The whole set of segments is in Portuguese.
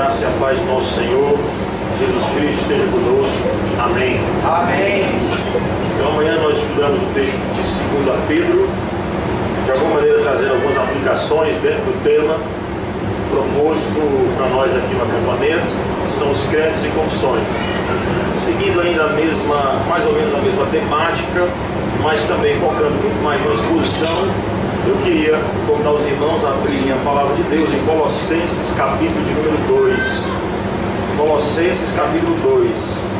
Graça e a paz do nosso Senhor Jesus Cristo esteja conosco. Amém. Amém. Então amanhã nós estudamos o texto de 2 Pedro, de alguma maneira trazendo algumas aplicações dentro do tema proposto para nós aqui no acampamento, que são os credos e confissões. Seguindo ainda mais ou menos a mesma temática, mas também focando muito mais na exposição, eu queria convidar os irmãos a abrirem a palavra de Deus em Colossenses, capítulo de número 2. Colossenses, capítulo 2.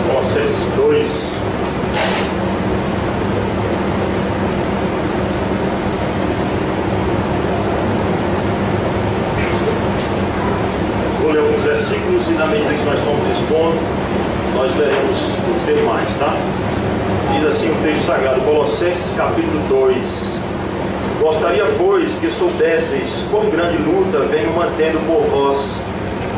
Colossenses 2. Vou ler alguns versículos e na medida que nós formos expondo, nós leremos os demais, tá? Diz assim o texto sagrado, Colossenses capítulo 2. Gostaria, pois, que soubesseis quão grande luta venho mantendo por vós,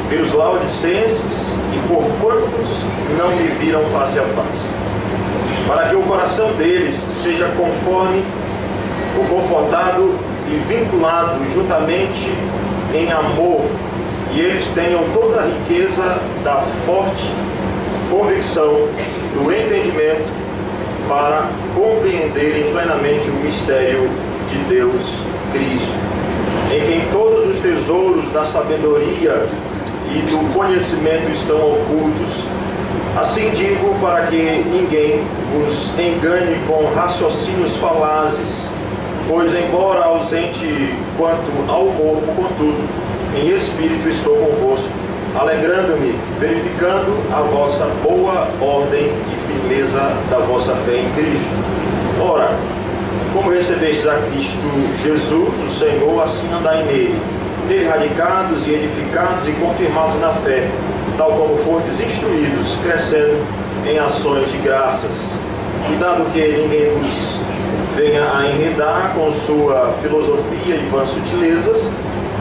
pelos laodicenses e por quantos não me viram face a face, para que o coração deles seja conforme ou confortado e vinculado juntamente em amor, e eles tenham toda a riqueza da forte convicção do entendimento para compreenderem plenamente o mistério de Deus Cristo, em quem todos os tesouros da sabedoria e do conhecimento estão ocultos. Assim digo, para que ninguém vos engane com raciocínios falazes, pois embora ausente quanto ao corpo, contudo, em espírito estou convosco, alegrando-me, verificando a vossa boa ordem e firmeza da vossa fé em Cristo. Ora, como recebestes a Cristo Jesus, o Senhor, assim andai nele, radicados e edificados e confirmados na fé, tal como fostes instruídos, crescendo em ações de graças. Cuidado que ninguém vos venha a enredar com sua filosofia e vãs sutilezas,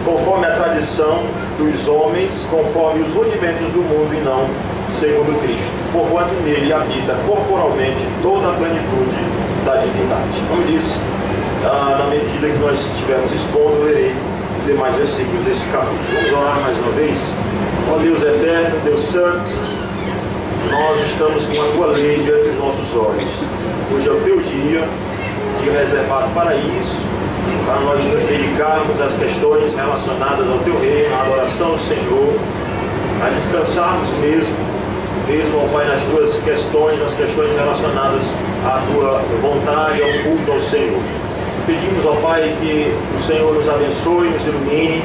conforme a tradição dos homens, conforme os rudimentos do mundo e não segundo Cristo, porquanto nele habita corporalmente toda a plenitude da divindade. Como disse, na medida que nós estivermos expondo, eu lerei os demais versículos desse capítulo. Vamos orar mais uma vez. Ó Deus eterno, Deus santo, nós estamos com a tua lei diante dos nossos olhos. Hoje é o teu dia reservado para isso, para nós nos dedicarmos às questões relacionadas ao teu reino, à adoração ao Senhor, a descansarmos mesmo, ó Pai, nas tuas questões, nas questões relacionadas à tua vontade, ao culto ao Senhor. Pedimos, ó Pai, que o Senhor nos abençoe, nos ilumine,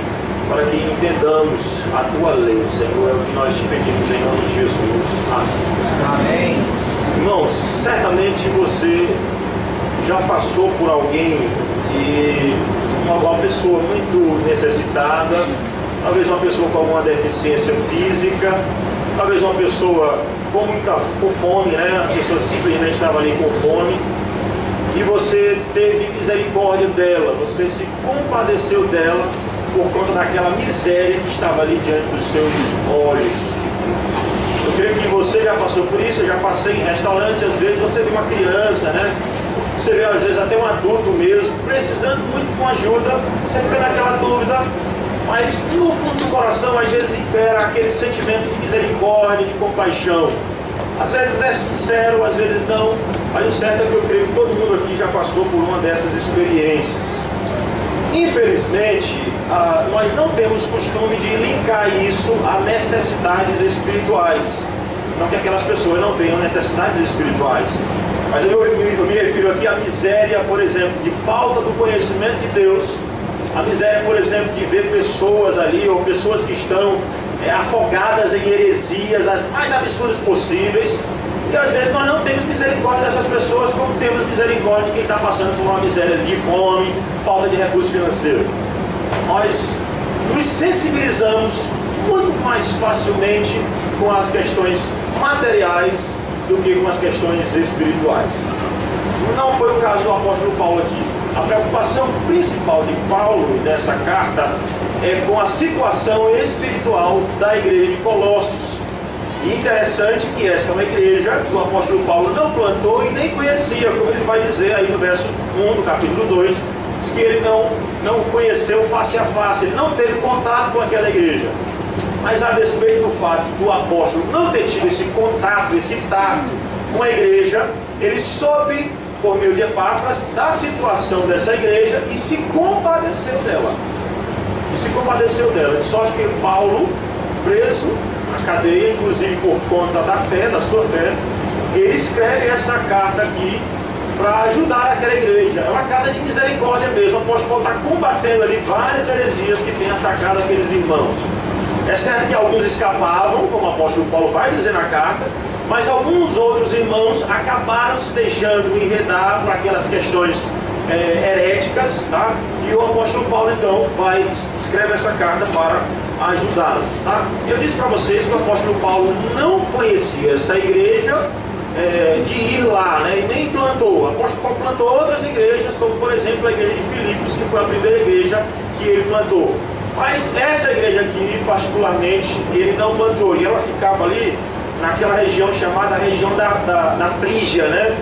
para que entendamos a tua lei, Senhor. É o que nós te pedimos em nome de Jesus. Amém. Amém. Irmãos, certamente você já passou por alguém e uma pessoa muito necessitada, talvez uma pessoa com alguma deficiência física, talvez uma pessoa com fome, né? A pessoa simplesmente estava ali com fome e você teve misericórdia dela, você se compadeceu dela por conta daquela miséria que estava ali diante dos seus olhos. Eu creio que você já passou por isso. Eu já passei em restaurante, às vezes você vê uma criança, né? Você vê às vezes até um adulto mesmo, precisando muito de uma ajuda, você fica naquela dúvida, mas no fundo do coração às vezes impera aquele sentimento de misericórdia, de compaixão. Às vezes é sincero, às vezes não, mas o certo é que eu creio que todo mundo aqui já passou por uma dessas experiências. Infelizmente, nós não temos costume de linkar isso a necessidades espirituais. Não que aquelas pessoas não tenham necessidades espirituais, mas eu me refiro aqui à miséria, por exemplo, de falta do conhecimento de Deus, a miséria, por exemplo, de ver pessoas ali, ou pessoas que estão afogadas em heresias as mais absurdas possíveis, e às vezes nós não temos misericórdia dessas pessoas, como temos misericórdia de quem está passando por uma miséria de fome, falta de recurso financeiro. Nós nos sensibilizamos muito mais facilmente com as questões materiais do que com as questões espirituais. Não foi o caso do apóstolo Paulo aqui. A preocupação principal de Paulo nessa carta é com a situação espiritual da igreja de Colossos. E interessante que essa é uma igreja que o apóstolo Paulo não plantou e nem conhecia, como ele vai dizer aí no verso 1 do capítulo 2, diz que ele não conheceu face a face, ele não teve contato com aquela igreja. Mas a despeito do fato do apóstolo não ter tido esse contato, esse tato com a igreja, ele soube, por meio de Epáfras, da situação dessa igreja e se compadeceu dela. De sorte que Paulo, preso na cadeia, inclusive por conta da fé, da sua fé, ele escreve essa carta aqui para ajudar aquela igreja. É uma carta de misericórdia mesmo. O apóstolo Paulo está combatendo ali várias heresias que têm atacado aqueles irmãos. É certo que alguns escapavam, como o apóstolo Paulo vai dizer na carta, mas alguns outros irmãos acabaram se deixando enredar por aquelas questões heréticas, tá? E o apóstolo Paulo então escreve essa carta para ajudá-los, tá? Eu disse para vocês que o apóstolo Paulo não conhecia essa igreja de ir lá, né? E nem plantou. O apóstolo Paulo plantou outras igrejas, como por exemplo a igreja de Filipos, que foi a primeira igreja que ele plantou. Mas essa igreja aqui, particularmente, ele não plantou. E ela ficava ali naquela região chamada região da Frígia, né?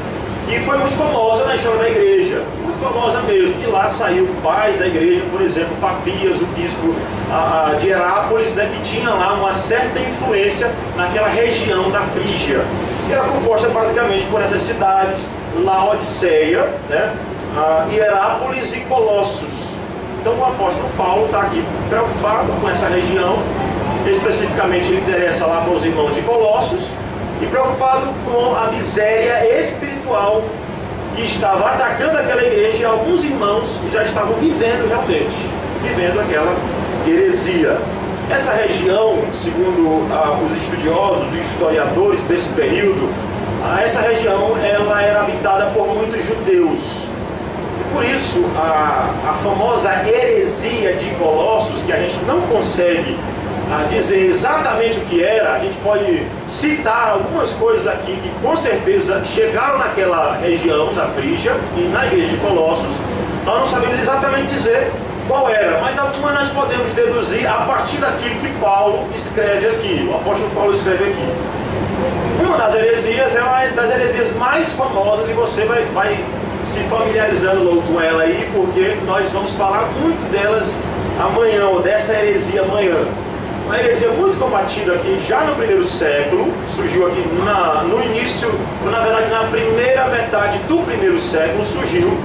Que foi muito famosa na história da igreja. Muito famosa mesmo. De lá saiu pais da igreja, por exemplo, Papias, o bispo de Herápolis, né? Que tinha lá uma certa influência naquela região da Frígia. E era composta basicamente por essas cidades, Laodiceia, né? Hierápolis e Colossos. Então o apóstolo Paulo está aqui preocupado com essa região, especificamente ele interessa lá para os irmãos de Colossos, e preocupado com a miséria espiritual que estava atacando aquela igreja, e alguns irmãos já estavam vivendo aquela heresia. Essa região, segundo os estudiosos, os historiadores desse período, essa região ela era habitada por muitos judeus. Por isso, a famosa heresia de Colossos, que a gente não consegue dizer exatamente o que era, a gente pode citar algumas coisas aqui que com certeza chegaram naquela região da Frígia e na igreja de Colossos. Nós não sabemos exatamente dizer qual era, mas algumas nós podemos deduzir a partir daquilo que Paulo escreve aqui, o apóstolo Paulo escreve aqui. Uma das heresias é uma das heresias mais famosas, e você vai se familiarizando logo com ela aí, porque nós vamos falar muito delas amanhã, ou dessa heresia amanhã. Uma heresia muito combatida aqui já no primeiro século, surgiu aqui no início, na verdade na primeira metade do primeiro século, surgiu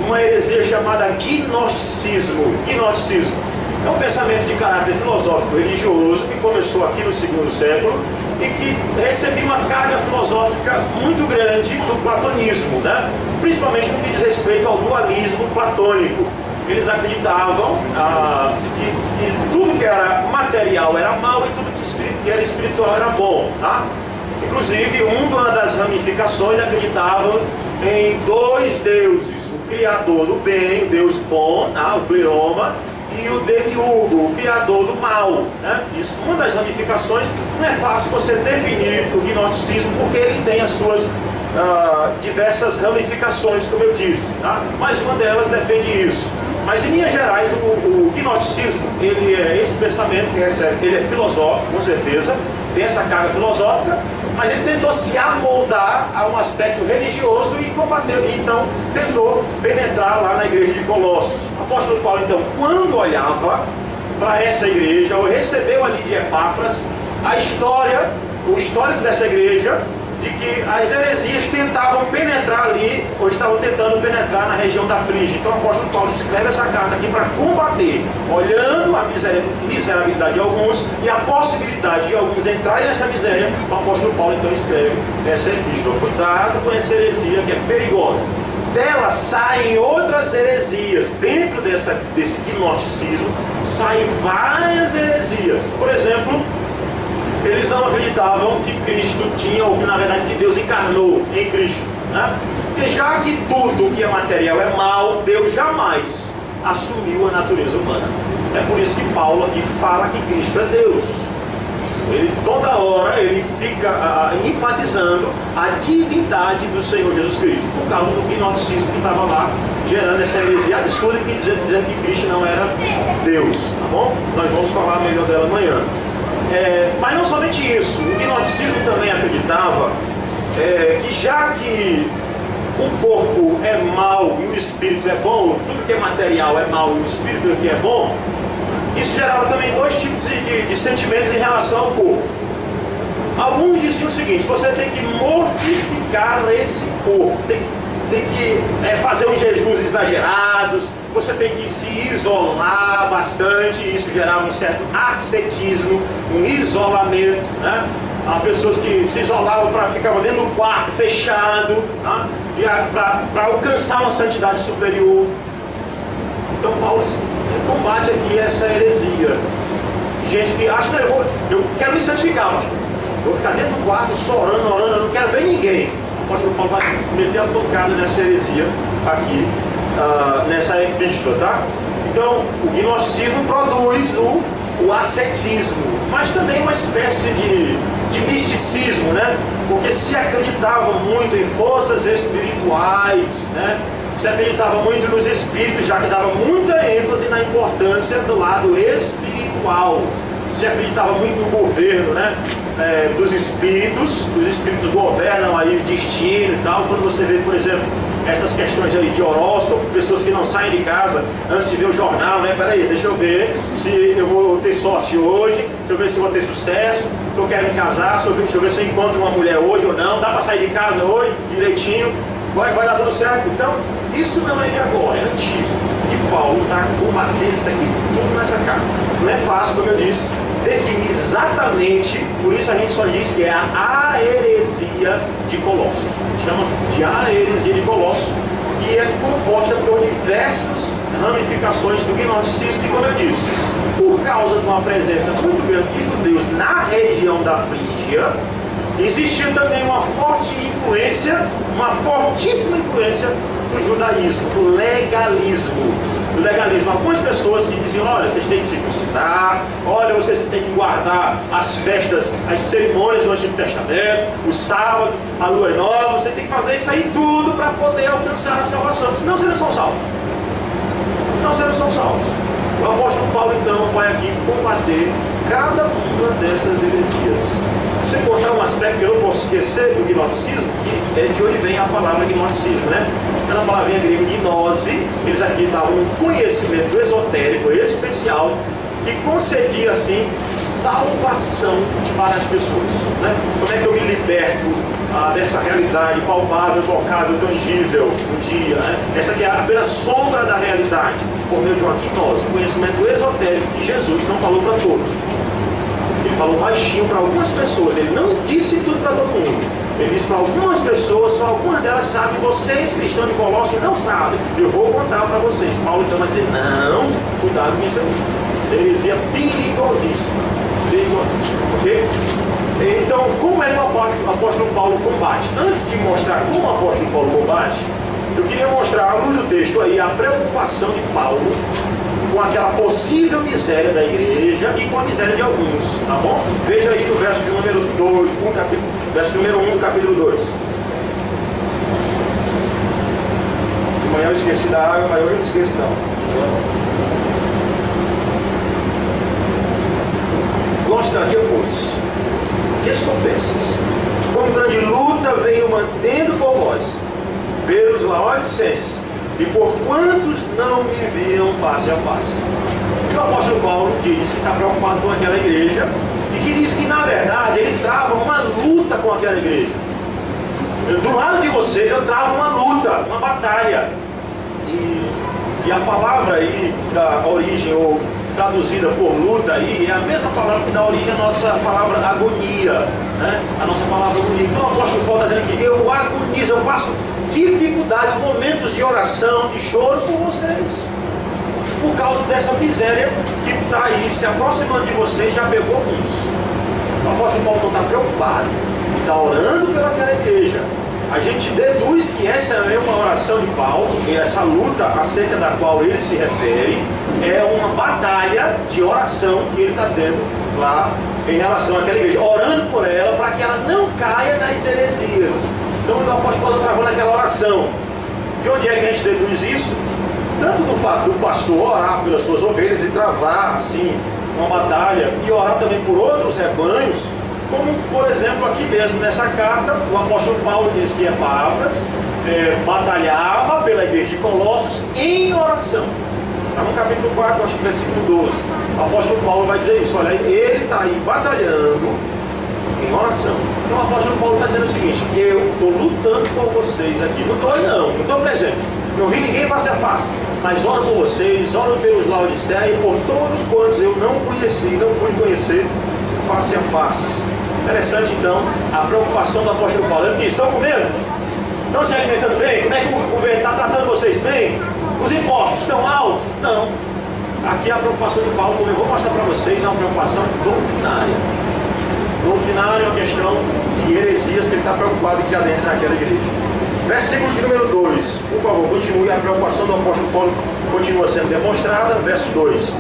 uma heresia chamada gnosticismo. Gnosticismo é um pensamento de caráter filosófico religioso que começou aqui no segundo século e que recebia uma carga filosófica muito grande do platonismo, né? Principalmente no que diz respeito ao dualismo platônico. Eles acreditavam que tudo que era material era mal e tudo que era espiritual era bom, tá? Inclusive, uma das ramificações acreditavam em dois deuses: o criador do bem, o Deus bom, tá? O pleroma, e o demiurgo, o criador do mal, né? Isso, uma das ramificações. Não é fácil você definir o gnosticismo, porque ele tem as suas diversas ramificações, como eu disse, tá? Mas uma delas defende isso. Mas em linhas gerais, o gnosticismo, ele é esse pensamento que recebe, ele é filosófico, com certeza, tem essa carga filosófica, mas ele tentou se amoldar a um aspecto religioso e combateu, então tentou penetrar lá na igreja de Colossos. O apóstolo Paulo, então, quando olhava para essa igreja, ou recebeu ali de Epáfras o histórico dessa igreja, de que as heresias tentavam penetrar ali, ou estavam tentando penetrar na região da Frígia. Então o apóstolo Paulo escreve essa carta aqui para combater, olhando a miserabilidade de alguns e a possibilidade de alguns entrarem nessa miséria. O apóstolo Paulo então escreve essa epístola: cuidado com essa heresia que é perigosa. Dela saem outras heresias. Dentro desse gnosticismo saem várias heresias. Por exemplo, eles não acreditavam que Cristo tinha, ou que na verdade que Deus encarnou em Cristo, né? Porque já que tudo que é material é mal, Deus jamais assumiu a natureza humana. É por isso que Paulo aqui fala que Cristo é Deus. Ele toda hora ele fica enfatizando a divindade do Senhor Jesus Cristo, por causa do gnosticismo que estava lá gerando essa heresia absurda, dizendo que Cristo não era Deus, tá bom? Nós vamos falar melhor dela amanhã. Mas não somente isso, o gnosticismo também acreditava que já que o corpo é mau e o espírito é bom, tudo que é material é mau e o espírito que é bom, isso gerava também dois tipos de sentimentos em relação ao corpo. Alguns diziam o seguinte: você tem que mortificar esse corpo, tem que fazer uns jejuns exagerados, você tem que se isolar bastante. Isso gerava um certo ascetismo, um isolamento, né? Há pessoas que se isolavam para ficar dentro do quarto, fechado, né? Para alcançar uma santidade superior. Então Paulo combate aqui essa heresia. Gente que acha, não, eu quero me santificar, mas vou ficar dentro do quarto só orando, eu não quero ver ninguém. O apóstolo Paulo vai meter a tocada nessa heresia aqui, nessa epístola, tá? Então, o gnosticismo produz o ascetismo, mas também uma espécie de misticismo, né? Porque se acreditava muito em forças espirituais, né? Se acreditava muito nos espíritos, já que dava muita ênfase na importância do lado espiritual. Se acreditava muito no governo, né? Dos espíritos. Os espíritos governam aí o destino e tal. Quando você vê, por exemplo, essas questões aí de horóscopo, pessoas que não saem de casa antes de ver o jornal, né? Peraí, deixa eu ver se eu vou ter sorte hoje, deixa eu ver se eu vou ter sucesso, estou querendo me casar, deixa eu ver se eu encontro uma mulher hoje ou não, dá para sair de casa hoje direitinho, vai dar tudo certo. Então, isso não é de agora, é antigo. E Paulo está combatendo isso aqui, tudo nessa carta. Não é fácil, como eu disse, definir exatamente, por isso a gente só diz que é a heresia de Colossos. Chama de a heresia de Colossos, que é composta por diversas ramificações do gnosticismo, e como eu disse, por causa de uma presença muito grande de judeus na região da Frígia, existia também uma forte influência, uma fortíssima influência do judaísmo, do legalismo. Algumas pessoas que diziam: olha, vocês têm que circuncidar, olha, vocês têm que guardar as festas, as cerimônias do Antigo Testamento, o sábado, a lua nova, você tem que fazer isso aí tudo para poder alcançar a salvação, senão vocês não são salvos. O apóstolo Paulo então vai aqui combater cada uma dessas heresias. Se cortar um aspecto que eu não posso esquecer do gnosticismo, que é de onde vem a palavra gnosticismo, né? Era a palavrinha grega gnose. Eles aqui davam um conhecimento esotérico especial que concedia assim salvação para as pessoas, né? Como é que eu me liberto dessa realidade palpável, tocável, tangível um dia, né? Essa aqui é apenas sombra da realidade, por meio de uma gnose, um conhecimento esotérico que Jesus não falou para todos. Ele falou baixinho para algumas pessoas, ele não disse tudo para todo mundo. Ele disse para algumas pessoas, só algumas delas sabem, vocês cristãos de Colossos não sabem, eu vou contar para vocês. Paulo então vai dizer: não, cuidado com isso aí. Isso é heresia perigosíssima, ok? Então, como é que o apóstolo Paulo combate? Antes de mostrar como o apóstolo Paulo combate, eu queria mostrar, à luz do texto aí, a preocupação de Paulo com aquela possível miséria da igreja e com a miséria de alguns, tá bom? Veja aí no verso de número 2, verso número 1 do capítulo 2. De manhã eu esqueci da água, mas hoje eu não esqueço não. Gostaria, pois, que soubesses, com grande luta venho mantendo por vós, pelos laodicenses, e por quantos não me viram face a face. E o apóstolo Paulo diz que está preocupado com aquela igreja e que diz que, na verdade, ele trava uma luta com aquela igreja. Do lado de vocês eu travo uma luta, uma batalha. E a palavra aí da origem, ou traduzida por luta aí, é a mesma palavra que dá origem à nossa palavra agonia, né? A nossa palavra agonia. Então o apóstolo Paulo está dizendo que eu agonizo, eu passo dificuldades, momentos de oração, de choro por vocês, por causa dessa miséria que está aí se aproximando de vocês, já pegou alguns. O apóstolo Paulo não está preocupado, ele está orando pelaquela igreja. A gente deduz que essa é uma oração de Paulo, e essa luta acerca da qual ele se refere é uma batalha de oração que ele está tendo lá em relação àquela igreja, orando por ela para que ela não caia nas heresias. Então o apóstolo Paulo está travando aquela oração. De onde é que a gente deduz isso? Tanto do fato do pastor orar pelas suas ovelhas e travar assim uma batalha e orar também por outros rebanhos, como, por exemplo, aqui mesmo nessa carta, o apóstolo Paulo diz que Epáfras batalhava pela igreja de Colossos em oração. Está no capítulo 4, acho que versículo 12. O apóstolo Paulo vai dizer isso, olha, ele está aí batalhando em oração. Então o apóstolo Paulo está dizendo o seguinte: eu estou lutando por vocês aqui, não estou presente, não vi ninguém face a face, mas oro por vocês, oro pelos Laodiceia e por todos quantos eu não conheci, não pude conhecer face a face. Interessante então a preocupação do apóstolo Paulo. Ele diz: estão comendo? Estão se alimentando bem? Como é que o governo está tratando vocês bem? Os impostos estão altos? Não. Aqui a preocupação de Paulo, como eu vou mostrar para vocês, é uma preocupação doutrinária. Doutrinária é uma questão de heresias que ele está preocupado aqui dentro daquela igreja. Versículo de número 2, por favor, continue. A preocupação do apóstolo Paulo continua sendo demonstrada. Verso 2: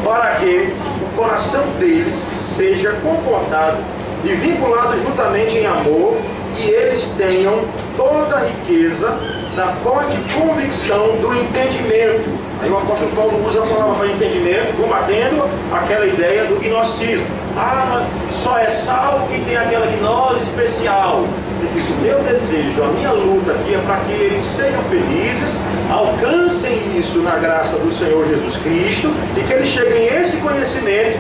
para que o coração deles seja confortado e vinculado juntamente em amor, e eles tenham toda a riqueza da forte convicção do entendimento. Aí o apóstolo Paulo usa a palavra para entendimento, combatendo aquela ideia do gnosticismo. Ah, só é salvo quem tem aquela gnose especial. Ele diz: o meu desejo, a minha luta aqui é para que eles sejam felizes, alcancem isso na graça do Senhor Jesus Cristo, e que eles cheguem a esse conhecimento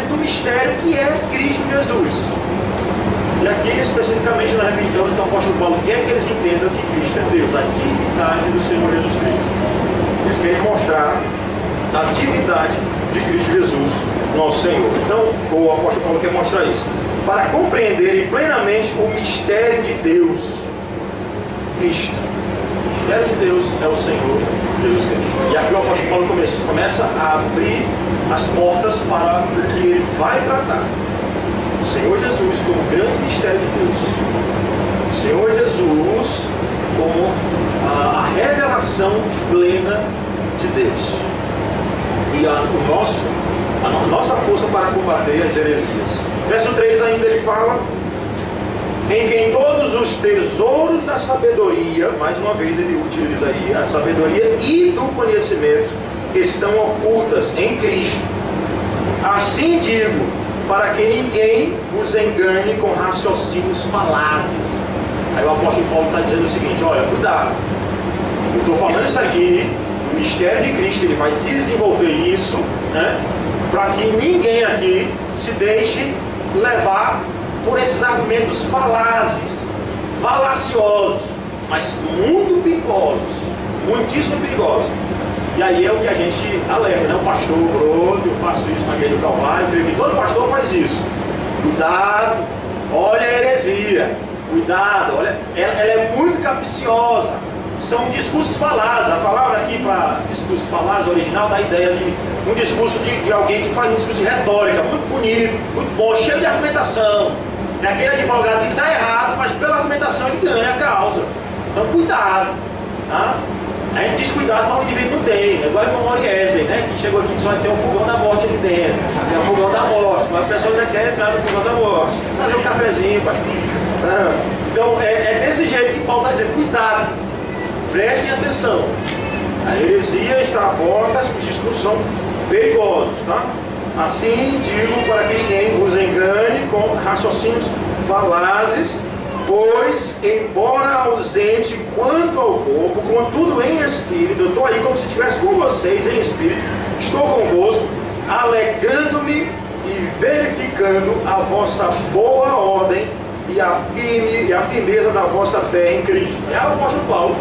do mistério que é Cristo Jesus. E aqui especificamente nós acreditamos que o apóstolo Paulo quer que eles entendam que Cristo é Deus, a divindade do Senhor Jesus Cristo. Eles querem mostrar a divindade de Cristo Jesus, nosso Senhor. Então o apóstolo Paulo quer mostrar isso, para compreenderem plenamente o mistério de Deus, Cristo. O mistério de Deus é o Senhor Jesus Cristo. E aqui o apóstolo Paulo começa a abrir as portas para o que ele vai tratar. O Senhor Jesus como grande mistério de Deus. O Senhor Jesus como a revelação plena de Deus. E a nossa força para combater as heresias. Verso 3 ainda ele fala: em quem todos os tesouros da sabedoria, mais uma vez ele utiliza aí a sabedoria e do conhecimento, estão ocultas em Cristo. Assim digo, para que ninguém vos engane com raciocínios falazes. Aí o apóstolo Paulo está dizendo o seguinte: olha, cuidado, eu estou falando isso aqui, o mistério de Cristo, ele vai desenvolver isso, né, para que ninguém aqui se deixe levar por esses argumentos falazes, falaciosos, mas muito perigosos, muitíssimo perigosos. E aí é o que a gente alerta, né? O pastor, eu faço isso na igreja do Calvário, creio que todo pastor faz isso. Cuidado, olha a heresia, cuidado, olha, ela é muito capciosa. São discursos falazes. A palavra aqui para discurso falaz original dá a ideia de um discurso de alguém que faz um discurso de retórica, muito bonito, muito bom, cheio de argumentação. É aquele advogado que está errado, mas pela argumentação ele ganha a causa. Então cuidado, tá? A gente diz cuidado, mas o indivíduo não tem. É igual o irmão Moriesler, né? Que chegou aqui e disse: vai ter um fogão da morte ali dentro. Tem um fogão da morte, mas o pessoal ainda quer entrar no fogão da morte. Fazer um cafezinho, pastor. Então é desse jeito que Paulo está dizendo: cuidado, prestem atenção. A heresia está à porta, os discursos são perigosos, tá? Assim digo, para que ninguém vos engane com raciocínios falazes, pois, embora ausente quanto ao corpo, contudo em espírito, eu estou aí como se estivesse com vocês em espírito, estou convosco, alegrando-me e verificando a vossa boa ordem e a firmeza da vossa fé em Cristo. É o apóstolo Paulo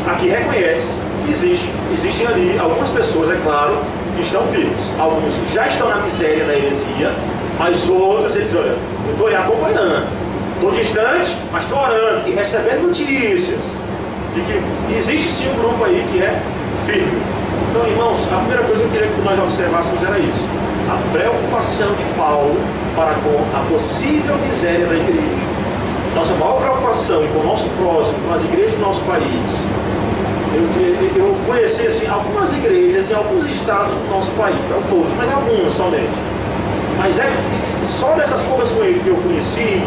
aqui reconhece que existem ali algumas pessoas, é claro, que estão firmes. Alguns já estão na miséria da heresia, mas outros, eles olha, eu estou aí acompanhando, estou distante, mas estou orando e recebendo notícias de que existe sim um grupo aí que é firme. Então, irmãos, a primeira coisa que eu queria que nós observássemos era isso: a preocupação de Paulo para com a possível miséria da igreja. Nossa maior preocupação com o nosso próximo, com as igrejas do nosso país. Eu conheci assim, algumas igrejas em alguns estados do nosso país, não todos, mas algumas somente. Mas é só dessas poucas que eu conheci,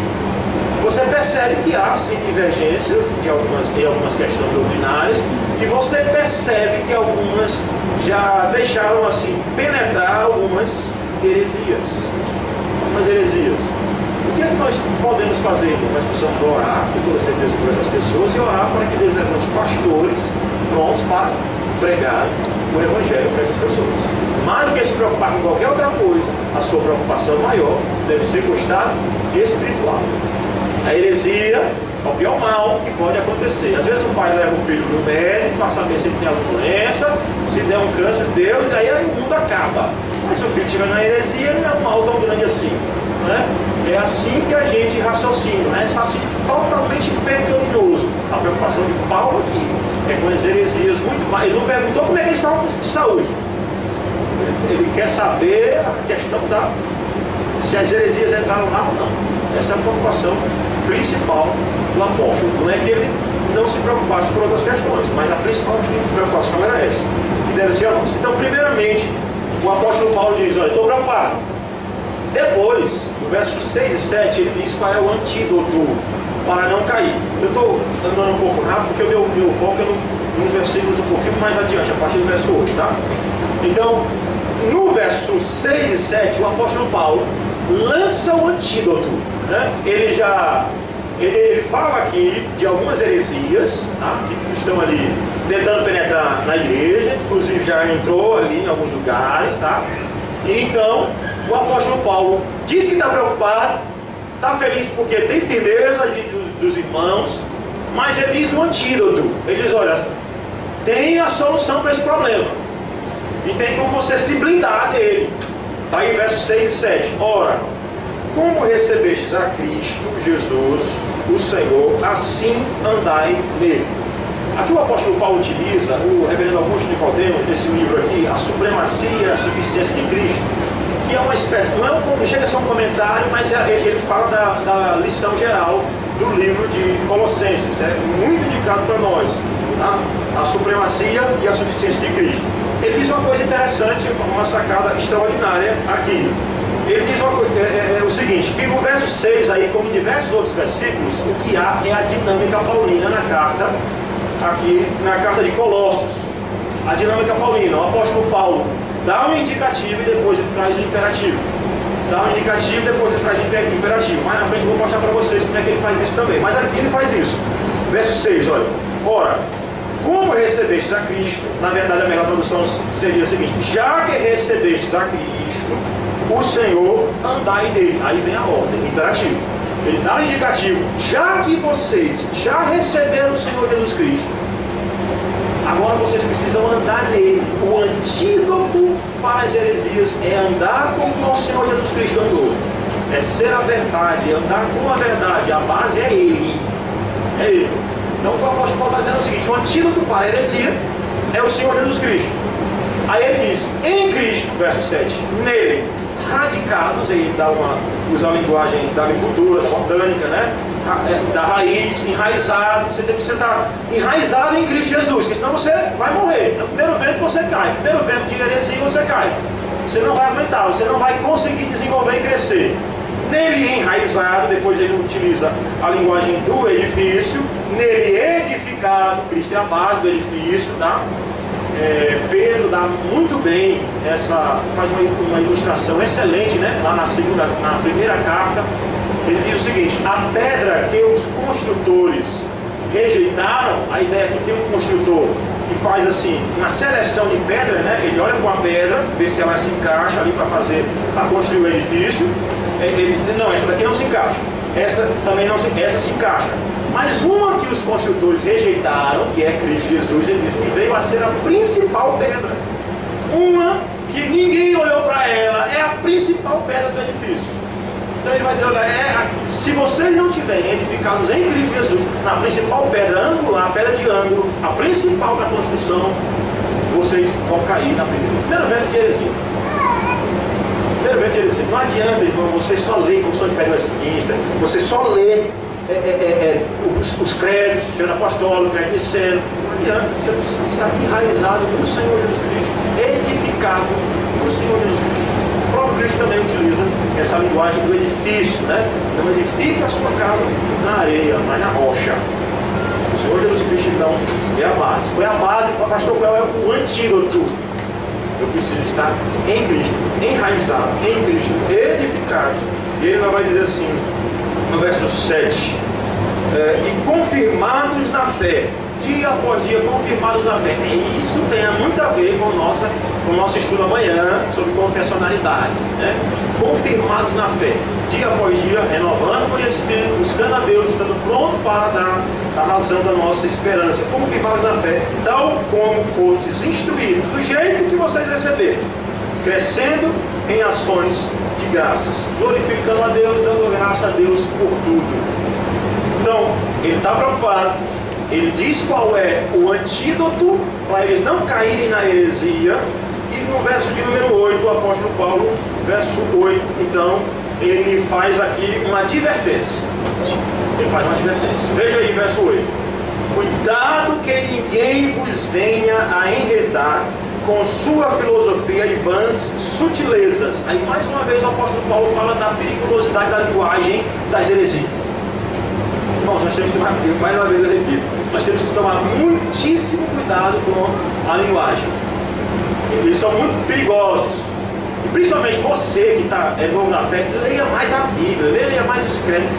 você percebe que há sim divergências em algumas questões doutrinárias, e você percebe que algumas já deixaram assim penetrar algumas heresias. O que é que nós podemos fazer? Nós precisamos orar, com toda certeza, por essas pessoas, e orar para que Deus levante pastores prontos para pregar o Evangelho para essas pessoas. Mais do que se preocupar com qualquer outra coisa, a sua preocupação maior deve ser com o estado espiritual. A heresia é o pior mal que pode acontecer. Às vezes o pai leva o filho no médico para saber se ele tem alguma doença, se der um câncer, Deus, e aí o mundo acaba. Mas se o filho estiver na heresia, não é um mal tão grande assim. Né? É assim que a gente raciocina, né? É assim totalmente pecaminoso. A preocupação de Paulo aqui é com as heresias muito mais. Ele não perguntou como é que eles estavam de saúde. Ele quer saber a questão se as heresias entraram lá ou não. Essa é a preocupação principal do apóstolo. Não é que ele não se preocupasse por outras questões, mas a principal preocupação era essa, que deve ser a nossa. Então, primeiramente, o apóstolo Paulo diz: olha, estou preocupado. Depois, no versos 6 e 7, ele diz qual é o antídoto para não cair. Eu estou andando um pouco rápido porque o meu foco é nos versículos um pouquinho mais adiante, a partir do verso 8, tá? Então, no verso 6 e 7, o apóstolo Paulo lança o antídoto, né? Ele fala aqui de algumas heresias, tá? Que estão ali tentando penetrar na igreja, inclusive já entrou ali em alguns lugares, tá? E então, o apóstolo Paulo diz que está preocupado, está feliz porque tem firmeza dos irmãos, mas ele diz o antídoto. Ele diz: olha, tem a solução para esse problema, e tem como você se blindar dele. Está aí versos 6 e 7. Ora, como recebestes a Cristo Jesus, o Senhor, assim andai nele. Aqui o apóstolo Paulo utiliza o reverendo Augusto Nicodemo, nesse livro aqui, A Supremacia e a Suficiência de Cristo, que é uma espécie, não chega a ser um comentário, mas ele fala da lição geral do livro de Colossenses. É muito indicado para nós, tá? A supremacia e a suficiência de Cristo. Ele diz uma coisa interessante, uma sacada extraordinária aqui. Ele diz o seguinte, que no verso 6 aí, como em diversos outros versículos, o que há é a dinâmica paulina na carta, aqui na carta de Colossos. A dinâmica paulina, o apóstolo Paulo dá um indicativo e depois ele traz o imperativo. Dá um indicativo e depois ele traz o imperativo. Mais na frente eu vou mostrar para vocês como é que ele faz isso também. Mas aqui ele faz isso. Verso 6, olha. Ora, como recebestes a Cristo, na verdade a melhor tradução seria a seguinte: já que recebestes a Cristo, o Senhor, andai nele. Aí vem a ordem, imperativo. Ele dá um indicativo: já que vocês já receberam o Senhor Jesus Cristo, agora vocês precisam andar nele. O antídoto para as heresias é andar como o Senhor Jesus Cristo andou. É ser a verdade, andar com a verdade. A base é Ele. É Ele. Então o apóstolo Paulo está dizendo o seguinte: o antídoto para a heresia é o Senhor Jesus Cristo. Aí ele diz: em Cristo, verso 7, nele, radicados, ele usa a linguagem da agricultura, da botânica, né? Da raiz, enraizado. Você tem que estar enraizado em Cristo Jesus, porque senão você vai morrer. No primeiro vento você cai, no primeiro vento de heresia você cai. Você não vai aguentar, você não vai conseguir desenvolver e crescer. Nele enraizado, depois ele utiliza a linguagem do edifício, nele edificado, Cristo é a base do edifício, tá? Pedro dá muito bem faz uma ilustração excelente, né? Lá na primeira carta, ele diz o seguinte: a pedra que os construtores rejeitaram, a ideia é que tem um construtor que faz assim, uma seleção de pedra, né? Ele olha com a pedra, vê se ela se encaixa ali para construir o edifício. Não, essa daqui não se encaixa, essa também não se encaixa, essa se encaixa. Mas uma que os construtores rejeitaram, que é Cristo Jesus, ele disse que veio a ser a principal pedra. Uma que ninguém olhou para ela, é a principal pedra do edifício. Então ele vai dizer: olha, se vocês não tiverem edificados em Cristo Jesus, na principal pedra angular, a pedra de ângulo, a principal da construção, vocês vão cair na primeira vento de heresia. Não adianta, irmão, você só lê Confissão de Fé Westminster, você só lê os créditos, credo apostólico, credo niceno. Não adianta, você precisa estar enraizado no Senhor Jesus Cristo, edificado no Senhor Jesus Cristo. O próprio próprio Cristo também utiliza essa linguagem do edifício, né? Não edifique a sua casa na areia, mas na rocha. O Senhor Jesus Cristo, então, é a base. Qual é a base? Pastor, qual é o antídoto? Eu preciso estar em Cristo, enraizado, em Cristo, edificado. E ele vai dizer assim, no verso 7, e confirmados na fé, dia após dia, confirmados na fé. E isso tem muito a ver com o nosso estudo amanhã sobre confessionalidade, né? Confirmados na fé, dia após dia, renovando o conhecimento, buscando a Deus, estando pronto para dar a razão da nossa esperança. Confirmados na fé, tal como fostes instruídos, do jeito que vocês receberam, crescendo em ações de graças, glorificando a Deus, dando graça a Deus por tudo. Então, ele está preocupado, ele diz qual é o antídoto para eles não caírem na heresia, e no verso de número 8, o apóstolo Paulo, verso 8, então, ele faz aqui uma advertência. Ele faz uma advertência. Veja aí, verso 8. Cuidado que ninguém vos venha a enredar com sua filosofia e vãs sutilezas. Aí, mais uma vez, o apóstolo Paulo fala da periculosidade da linguagem das heresias. Irmãos, nós temos que tomar, mais uma vez eu repito, nós temos que tomar muitíssimo cuidado com a linguagem. Eles são muito perigosos. E principalmente você que é novo na fé, leia mais a Bíblia, leia mais os crentes.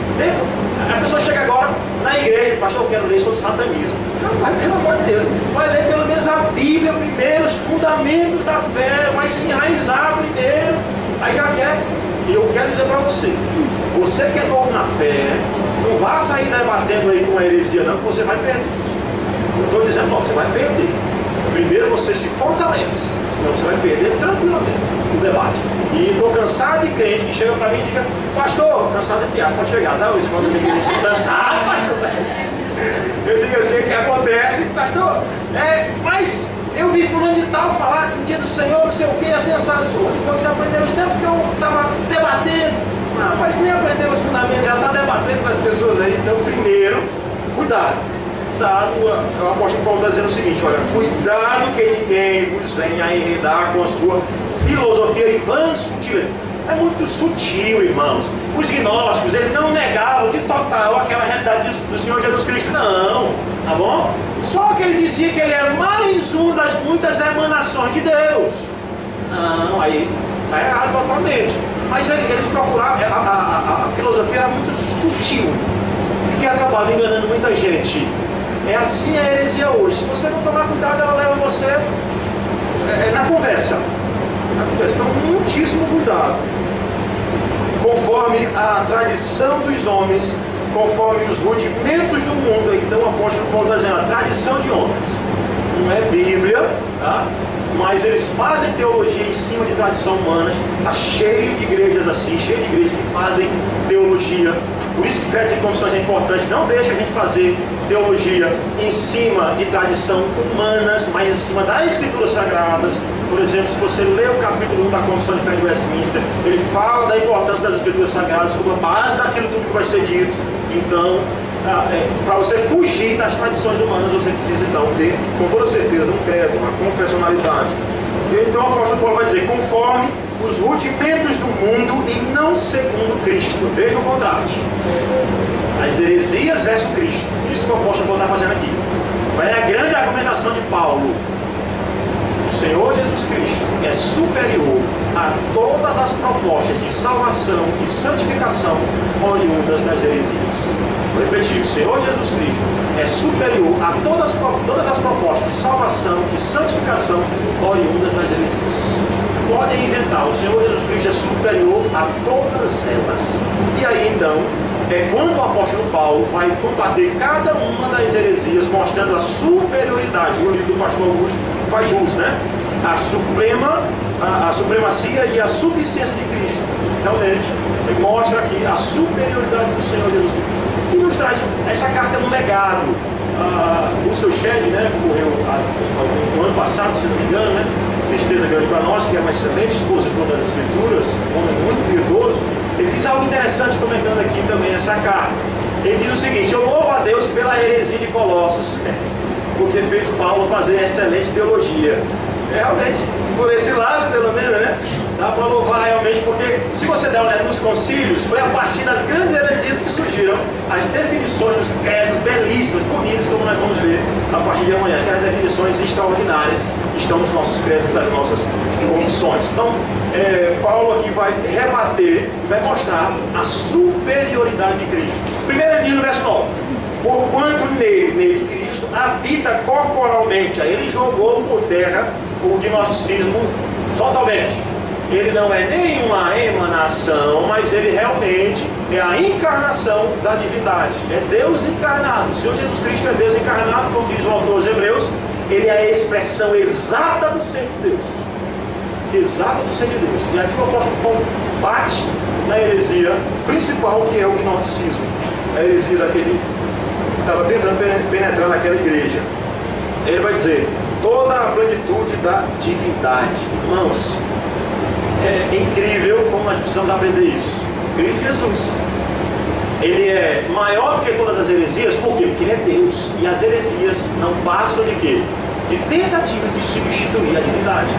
A pessoa chega agora na igreja, pastor, eu quero ler sobre satanismo. Não, vai, pelo amor de Deus, vai ler pelo menos a Bíblia primeiro, os fundamentos da fé, vai se enraizar primeiro, aí já quer. E eu quero dizer para você, você que é novo na fé, não vá sair debatendo aí com a heresia não, que você vai perder. Eu estou dizendo, não, você vai perder. Primeiro você se fortalece, senão você vai perder tranquilamente o debate. E estou cansado de crente que chega para mim e diga, pastor, cansado entre aspas, pode chegar, tá? Hoje quando eu digo isso, cansado, pastor. Eu digo assim, o que acontece, pastor? Mas eu vi fulano de tal falar que no dia do Senhor, não sei o que, assim, assado. Onde foi que você aprendeu os tempos que eu estava debatendo? Não, mas nem aprendeu os fundamentos, já está debatendo com as pessoas aí. Então, primeiro, cuidado. O apóstolo Paulo está dizendo o seguinte, olha, cuidado que ninguém vos venha a enredar com a sua filosofia e vãs sutilezas. É muito sutil, irmãos. Os gnósticos, eles não negavam de total aquela realidade do Senhor Jesus Cristo, não, tá bom? Só que ele dizia que ele é mais uma das muitas emanações de Deus. Não, aí está errado totalmente. Mas eles procuravam, a filosofia era muito sutil, que acabava enganando muita gente. É assim a heresia hoje. Se você não tomar cuidado, ela leva você na conversa. Então, muitíssimo cuidado. Conforme a tradição dos homens, conforme os rudimentos do mundo. Então o apóstolo Paulo está dizendo, a tradição de homens. Não é Bíblia, tá? Mas eles fazem teologia em cima de tradição humana. Está cheio de igrejas assim, cheio de igrejas que fazem teologia. Por isso que créditos e confissões é importante. Não deixa a gente fazer teologia em cima de tradição humanas, mas em cima das escrituras sagradas. Por exemplo, se você lê o capítulo 1 da Confissão de Fé de Westminster, ele fala da importância das escrituras sagradas como a base daquilo tudo que vai ser dito. Então, para você fugir das tradições humanas, você precisa então ter, com toda certeza, um credo, uma confessionalidade. Então o apóstolo Paulo vai dizer, conforme os rudimentos do mundo e não segundo Cristo. Veja o contraste. As heresias versus Cristo. Isso que o apóstolo Paulo está fazendo aqui. Qual é a grande argumentação de Paulo? O Senhor Jesus Cristo é superior a todas as propostas de salvação e santificação oriundas das heresias. Vou repetir, o Senhor Jesus Cristo é superior a todas as propostas de salvação e santificação oriundas das heresias. Podem inventar, o Senhor Jesus Cristo é superior a todas elas. E aí então, é quando o apóstolo Paulo vai combater cada uma das heresias, mostrando a superioridade. E o livro do pastor Augusto faz jus, né? A supremacia e a suficiência de Cristo. Realmente, ele mostra aqui a superioridade do Senhor Jesus Cristo. E nos traz, essa carta é um legado. O seu Shedd, né, morreu no ano passado, se não me engano, né? Tristeza grande para nós, que é uma excelente expositor das Escrituras, um homem muito piedoso. Ele diz algo interessante comentando aqui também essa carta. Ele diz o seguinte: eu louvo a Deus pela heresia de Colossos, porque fez Paulo fazer excelente teologia. Realmente, por esse lado, pelo menos, né? Dá para louvar realmente, porque se você der uma olhada nos concílios, foi a partir das grandes heresias que surgiram as definições dos credos belíssimas, bonitas, como nós vamos ver a partir de amanhã, que as definições extraordinárias que estão nos nossos credos, das nossas confissões. Então, Paulo aqui vai rebater, vai mostrar a superioridade de Cristo. Primeiro ele diz no verso 9: porquanto nele Cristo habita corporalmente. Aí ele jogou por terra o gnosticismo totalmente. Ele não é nenhuma emanação, mas ele realmente é a encarnação da divindade. É Deus encarnado. O Senhor Jesus Cristo é Deus encarnado, como diz o autor dos Hebreus. Ele é a expressão exata do ser de Deus. Exata do ser de Deus. E aqui o apóstolo Paulo bate na heresia principal, que é o gnosticismo. A heresia daquele que estava tentando penetrar naquela igreja. Ele vai dizer: toda a plenitude da divindade. Irmãos, é incrível como nós precisamos aprender isso. Cristo Jesus, ele é maior do que todas as heresias. Por quê? Porque ele é Deus. E as heresias não passam de quê? De tentativas de substituir a divindade.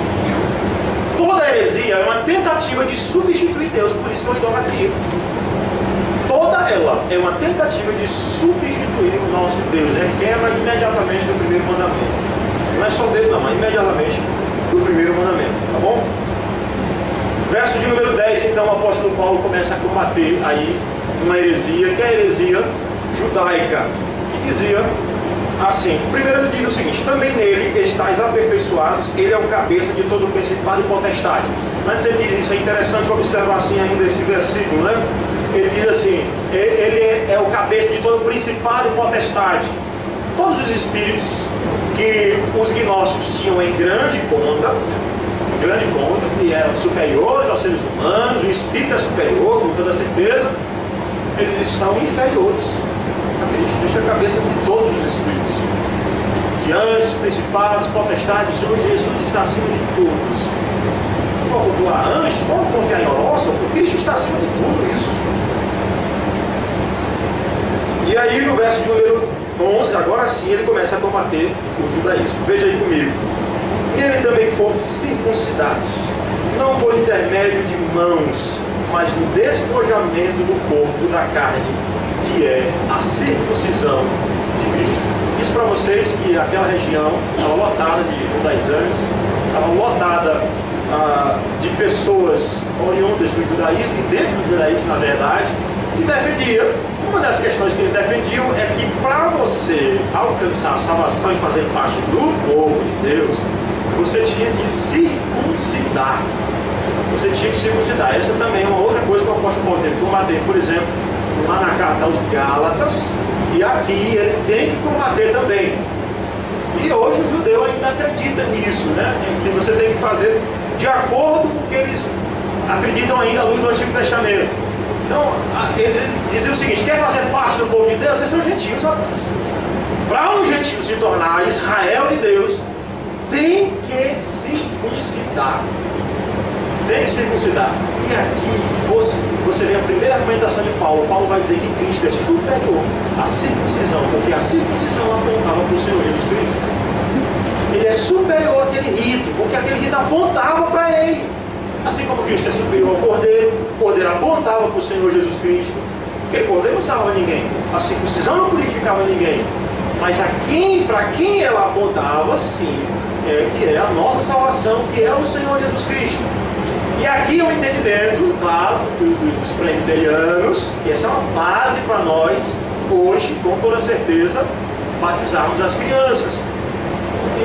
Toda heresia é uma tentativa de substituir Deus. Por isso que é uma idolatria. Toda ela é uma tentativa de substituir o nosso Deus. É quebra imediatamente do primeiro mandamento. Não é só dele não, mas imediatamente do primeiro mandamento. Tá bom? Verso de número 10, então o apóstolo Paulo começa a combater aí uma heresia, que é a heresia judaica, que dizia assim. Primeiro ele diz o seguinte: também nele estáis aperfeiçoados, ele é o cabeça de todo o principado e potestade. Antes ele diz isso, é interessante observar assim ainda esse versículo, né? Ele diz assim: ele é o cabeça de todo o principado e potestade. Todos os espíritos que os gnósticos tinham em grande conta, que eram superiores aos seres humanos, o espírito é superior, com toda certeza, eles são inferiores a Cristo. Cristo é a cabeça de todos os espíritos, de anjos, principados, potestades. O Senhor Jesus está acima de todos. Você pode cultuar anjos, pode confiar em horóscopo, Cristo está acima de tudo isso. E aí no verso de número 11, agora sim ele começa a combater o judaísmo. Veja aí comigo: ele também foram circuncidados, não por intermédio de mãos, mas no despojamento do corpo da carne, que é a circuncisão de Cristo. Diz para vocês que aquela região estava lotada de judaizantes, estava lotada de pessoas oriundas do judaísmo e dentro do judaísmo, na verdade, e defendia. Uma das questões que ele defendia é que para você alcançar a salvação e fazer parte do povo de Deus, você tinha que circuncidar. Você tinha que circuncidar. Essa também é uma outra coisa que o apóstolo Paulo teve que combater. Por exemplo, lá na carta aos Gálatas, e aqui ele tem que combater também. E hoje o judeu ainda acredita nisso, né? Em que você tem que fazer de acordo com o que eles acreditam ainda à luz do Antigo Testamento. Então, eles diziam o seguinte: quer fazer parte do povo de Deus? Vocês são gentios, rapaz. Para um gentio se tornar Israel de Deus, tem que circuncidar. Tem que circuncidar. E aqui você vê a primeira argumentação de Paulo. Paulo vai dizer que Cristo é superior à circuncisão, porque a circuncisão apontava para o Senhor Jesus Cristo. Ele é superior àquele rito, porque aquele rito apontava para ele. Assim como Cristo é superior ao Cordeiro, o Cordeiro apontava para o Senhor Jesus Cristo. Porque o Cordeiro não salva ninguém, a circuncisão não purificava ninguém. Mas para quem ela apontava, sim, que é a nossa salvação, que é o Senhor Jesus Cristo. E aqui é um entendimento, claro, dos presbiterianos, que essa é uma base para nós, hoje, com toda certeza, batizarmos as crianças.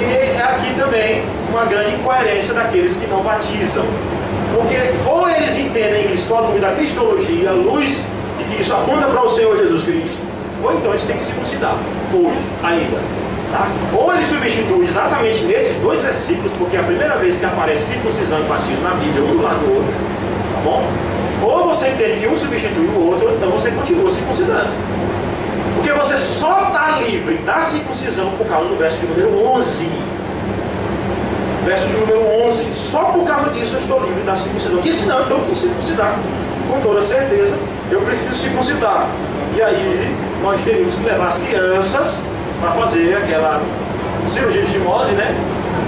E aqui também uma grande incoerência daqueles que não batizam. Porque ou eles entendem isso à luz da cristologia, à luz de que isso aponta para o Senhor Jesus Cristo, ou então eles têm que circuncidar, hoje, ainda. Tá? Ou ele substitui exatamente nesses dois versículos, porque é a primeira vez que aparece circuncisão e batismo na Bíblia, um do lado do outro, tá bom? Ou você entende que um substitui o outro, então você continua circuncidando. Porque você só está livre da circuncisão por causa do verso de número 11. Verso de número 11. Só por causa disso eu estou livre da circuncisão. Que senão eu tenho que circuncidar. Com toda certeza eu preciso circuncidar. E aí nós teríamos que levar as crianças para fazer aquela cirurgia de fimose, né?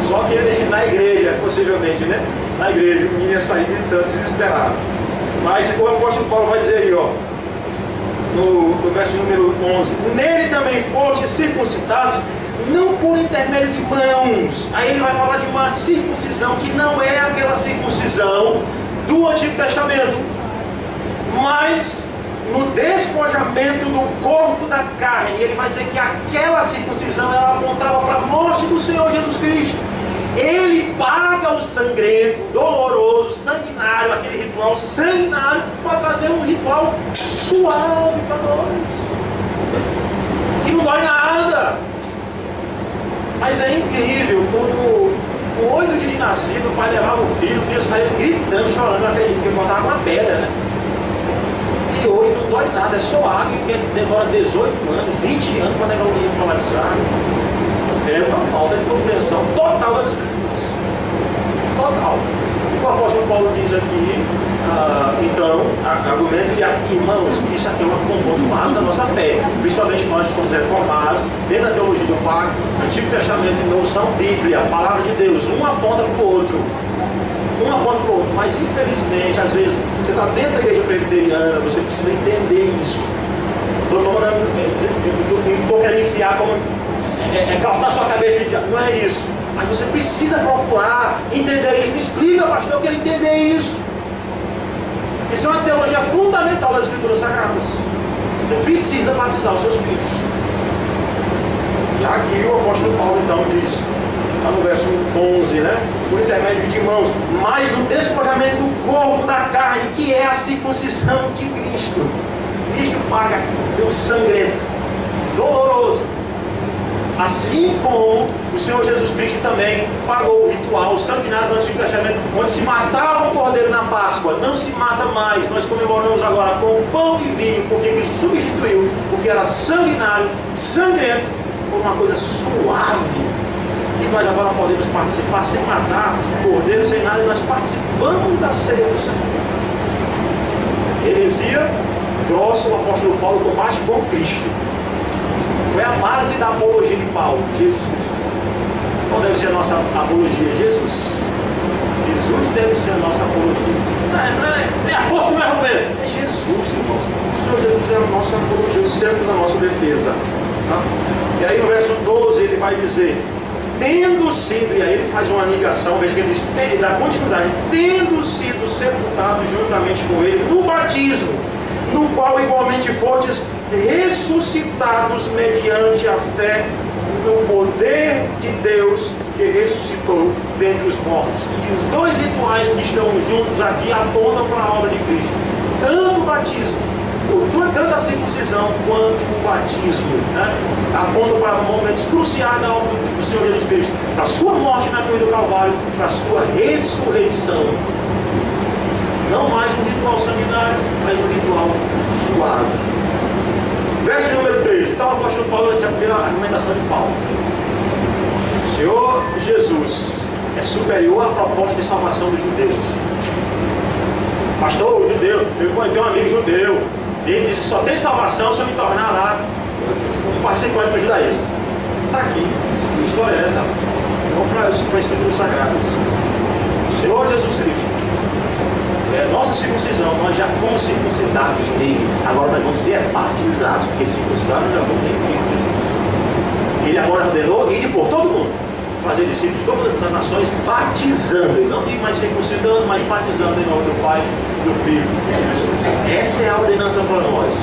Só que na igreja, possivelmente, né? na igreja, o menino ia sair gritando, desesperado. Mas o apóstolo Paulo vai dizer aí, ó, no verso número 11: nele também foste circuncidados, não por intermédio de mãos. Aí ele vai falar de uma circuncisão que não é aquela circuncisão do Antigo Testamento, mas no despojamento do corpo da carne. Ele vai dizer que aquela circuncisão ela apontava para a morte do Senhor Jesus Cristo. Ele paga o sangrento, doloroso, sanguinário, aquele ritual sanguinário, para trazer um ritual suave para nós, que não dói nada. Mas é incrível como com 8 dias de nascido, o pai levava o filho saía gritando, chorando, não acredito, porque botava uma pedra, né? E hoje não dói nada, é só água, que demora 18 anos, 20 anos para levar o menino para batizar. É uma falta de compreensão total das Escrituras. Total. O apóstolo Paulo diz aqui, então, argumento de aqui, irmãos, isso aqui é um ponto básico da nossa fé. Principalmente nós que somos reformados, dentro da teologia do pacto, Antigo Testamento e Novo são Bíblia, a palavra de Deus, um aponta para o outro. Um aponta para o outro. Mas infelizmente, às vezes, você está dentro da igreja presbiteriana, você precisa entender isso. Não estou querendo enfiar como. Cortar sua cabeça e enfiar. Não é isso. Mas você precisa procurar entender isso. Me explica, pastor, eu quero entender isso. Isso é uma teologia fundamental das Escrituras Sagradas. Você precisa batizar os seus filhos. E aqui o apóstolo Paulo então diz, lá no verso 11, né? Por intermédio de mãos, mas no despojamento do corpo da carne, que é a circuncisão de Cristo. Cristo paga pelo sangrento, doloroso. Assim como o Senhor Jesus Cristo também pagou o ritual sanguinário do Antigo Testamento, onde se matava o cordeiro na Páscoa. Não se mata mais. Nós comemoramos agora com pão e vinho, porque Cristo substituiu o que era sanguinário, sangrento, por uma coisa suave. E nós agora podemos participar sem matar cordeiro sem nada, e nós participamos da ceia do Senhor. Heresia grossa, o apóstolo Paulo combate com Cristo. Qual é a base da apologia de Paulo? Jesus Cristo. Qual deve ser a nossa apologia? Jesus. Jesus deve ser a nossa apologia. Não é a força do meu argumento. É Jesus, irmão. O Senhor Jesus é a nossa apologia, o centro da nossa defesa. Tá? E aí no verso 12 ele vai dizer, tendo sido, e aí ele faz uma ligação, veja que ele diz, da continuidade, tendo sido sepultado juntamente com ele no batismo, no qual igualmente fostes ressuscitados mediante a fé no poder de Deus que ressuscitou dentre os mortos. E os dois rituais que estão juntos aqui apontam para a obra de Cristo. Tanto o batismo, tanto a circuncisão quanto o batismo, né? Apontam para momentos cruciais da obra do Senhor Jesus Cristo, para a sua morte na cruz do Calvário, para a sua ressurreição. Não mais um ritual sanguinário, mas um ritual suave. Verso número 13. Então o apóstolo Paulo, essa é a primeira argumentação de Paulo. O Senhor Jesus é superior à proposta de salvação dos judeus. Pastor, o judeu, eu tenho um amigo judeu, e ele diz que só tem salvação se eu me tornar lá um participante do judaísmo. Está aqui, que história é essa? Vamos para as Escrituras Sagradas. O Senhor Jesus Cristo é nossa circuncisão, nós já fomos circuncidados nele, agora nós vamos ser batizados, porque circuncidados já vamos ter. Ele agora ordenou ir por todo mundo, fazer discípulos de todas as nações, batizando, e não digo mais circuncidando, mas batizando em nome do Pai, do Filho e do Espírito Santo. Essa é a ordenança para nós.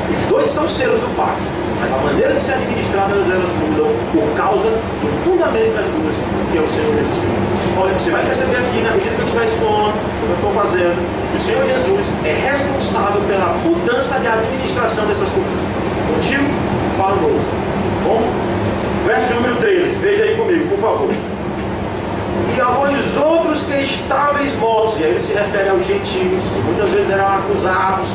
Os dois são selos do pacto, mas a maneira de ser administradas elas mudam por causa do fundamento das duas, que é o Senhor Jesus Cristo. Olha, você vai perceber aqui, na medida que eu estiver expondo, o que eu estou fazendo, que o Senhor Jesus é responsável pela mudança de administração dessas coisas. Contigo, para o novo. Bom? Verso número 13, veja aí comigo, por favor. E a vós outros que estáveis mortos, e aí ele se refere aos gentios, que muitas vezes eram acusados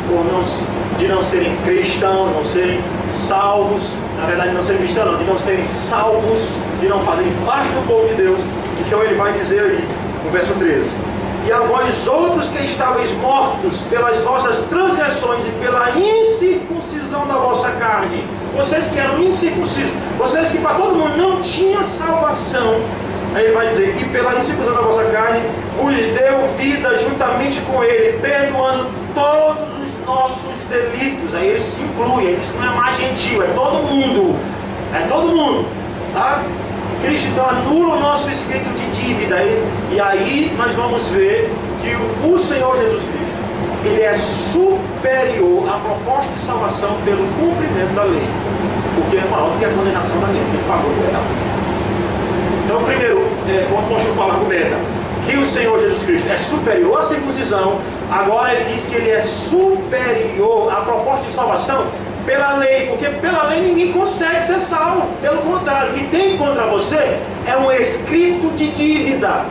de não serem cristãos, não serem salvos, na verdade não serem cristãos, não, de não serem salvos, de não fazerem parte do povo de Deus. Então ele vai dizer aí, no verso 13, e a vós outros que estáveis mortos pelas vossas transgressões e pela incircuncisão da vossa carne, vocês que eram incircuncisos, vocês que para todo mundo não tinha salvação, Aí ele vai dizer, e pela incircuncisão da vossa carne, vos deu vida juntamente com ele, perdoando todos os nossos delitos. Aí ele se inclui, ele diz que não é mais gentil, é todo mundo. É todo mundo. Tá? Cristo então anula o nosso escrito de dívida. E aí nós vamos ver que o Senhor Jesus Cristo, ele é superior à proposta de salvação pelo cumprimento da lei. Porque é maior do que a condenação da lei, porque ele pagou por ela. Então, primeiro, o apóstolo Paulo argumenta que o Senhor Jesus Cristo é superior à circuncisão. Agora ele diz que ele é superior à proposta de salvação pela lei, porque pela lei ninguém consegue ser salvo. Pelo contrário, o que tem contra você é um escrito de dívida.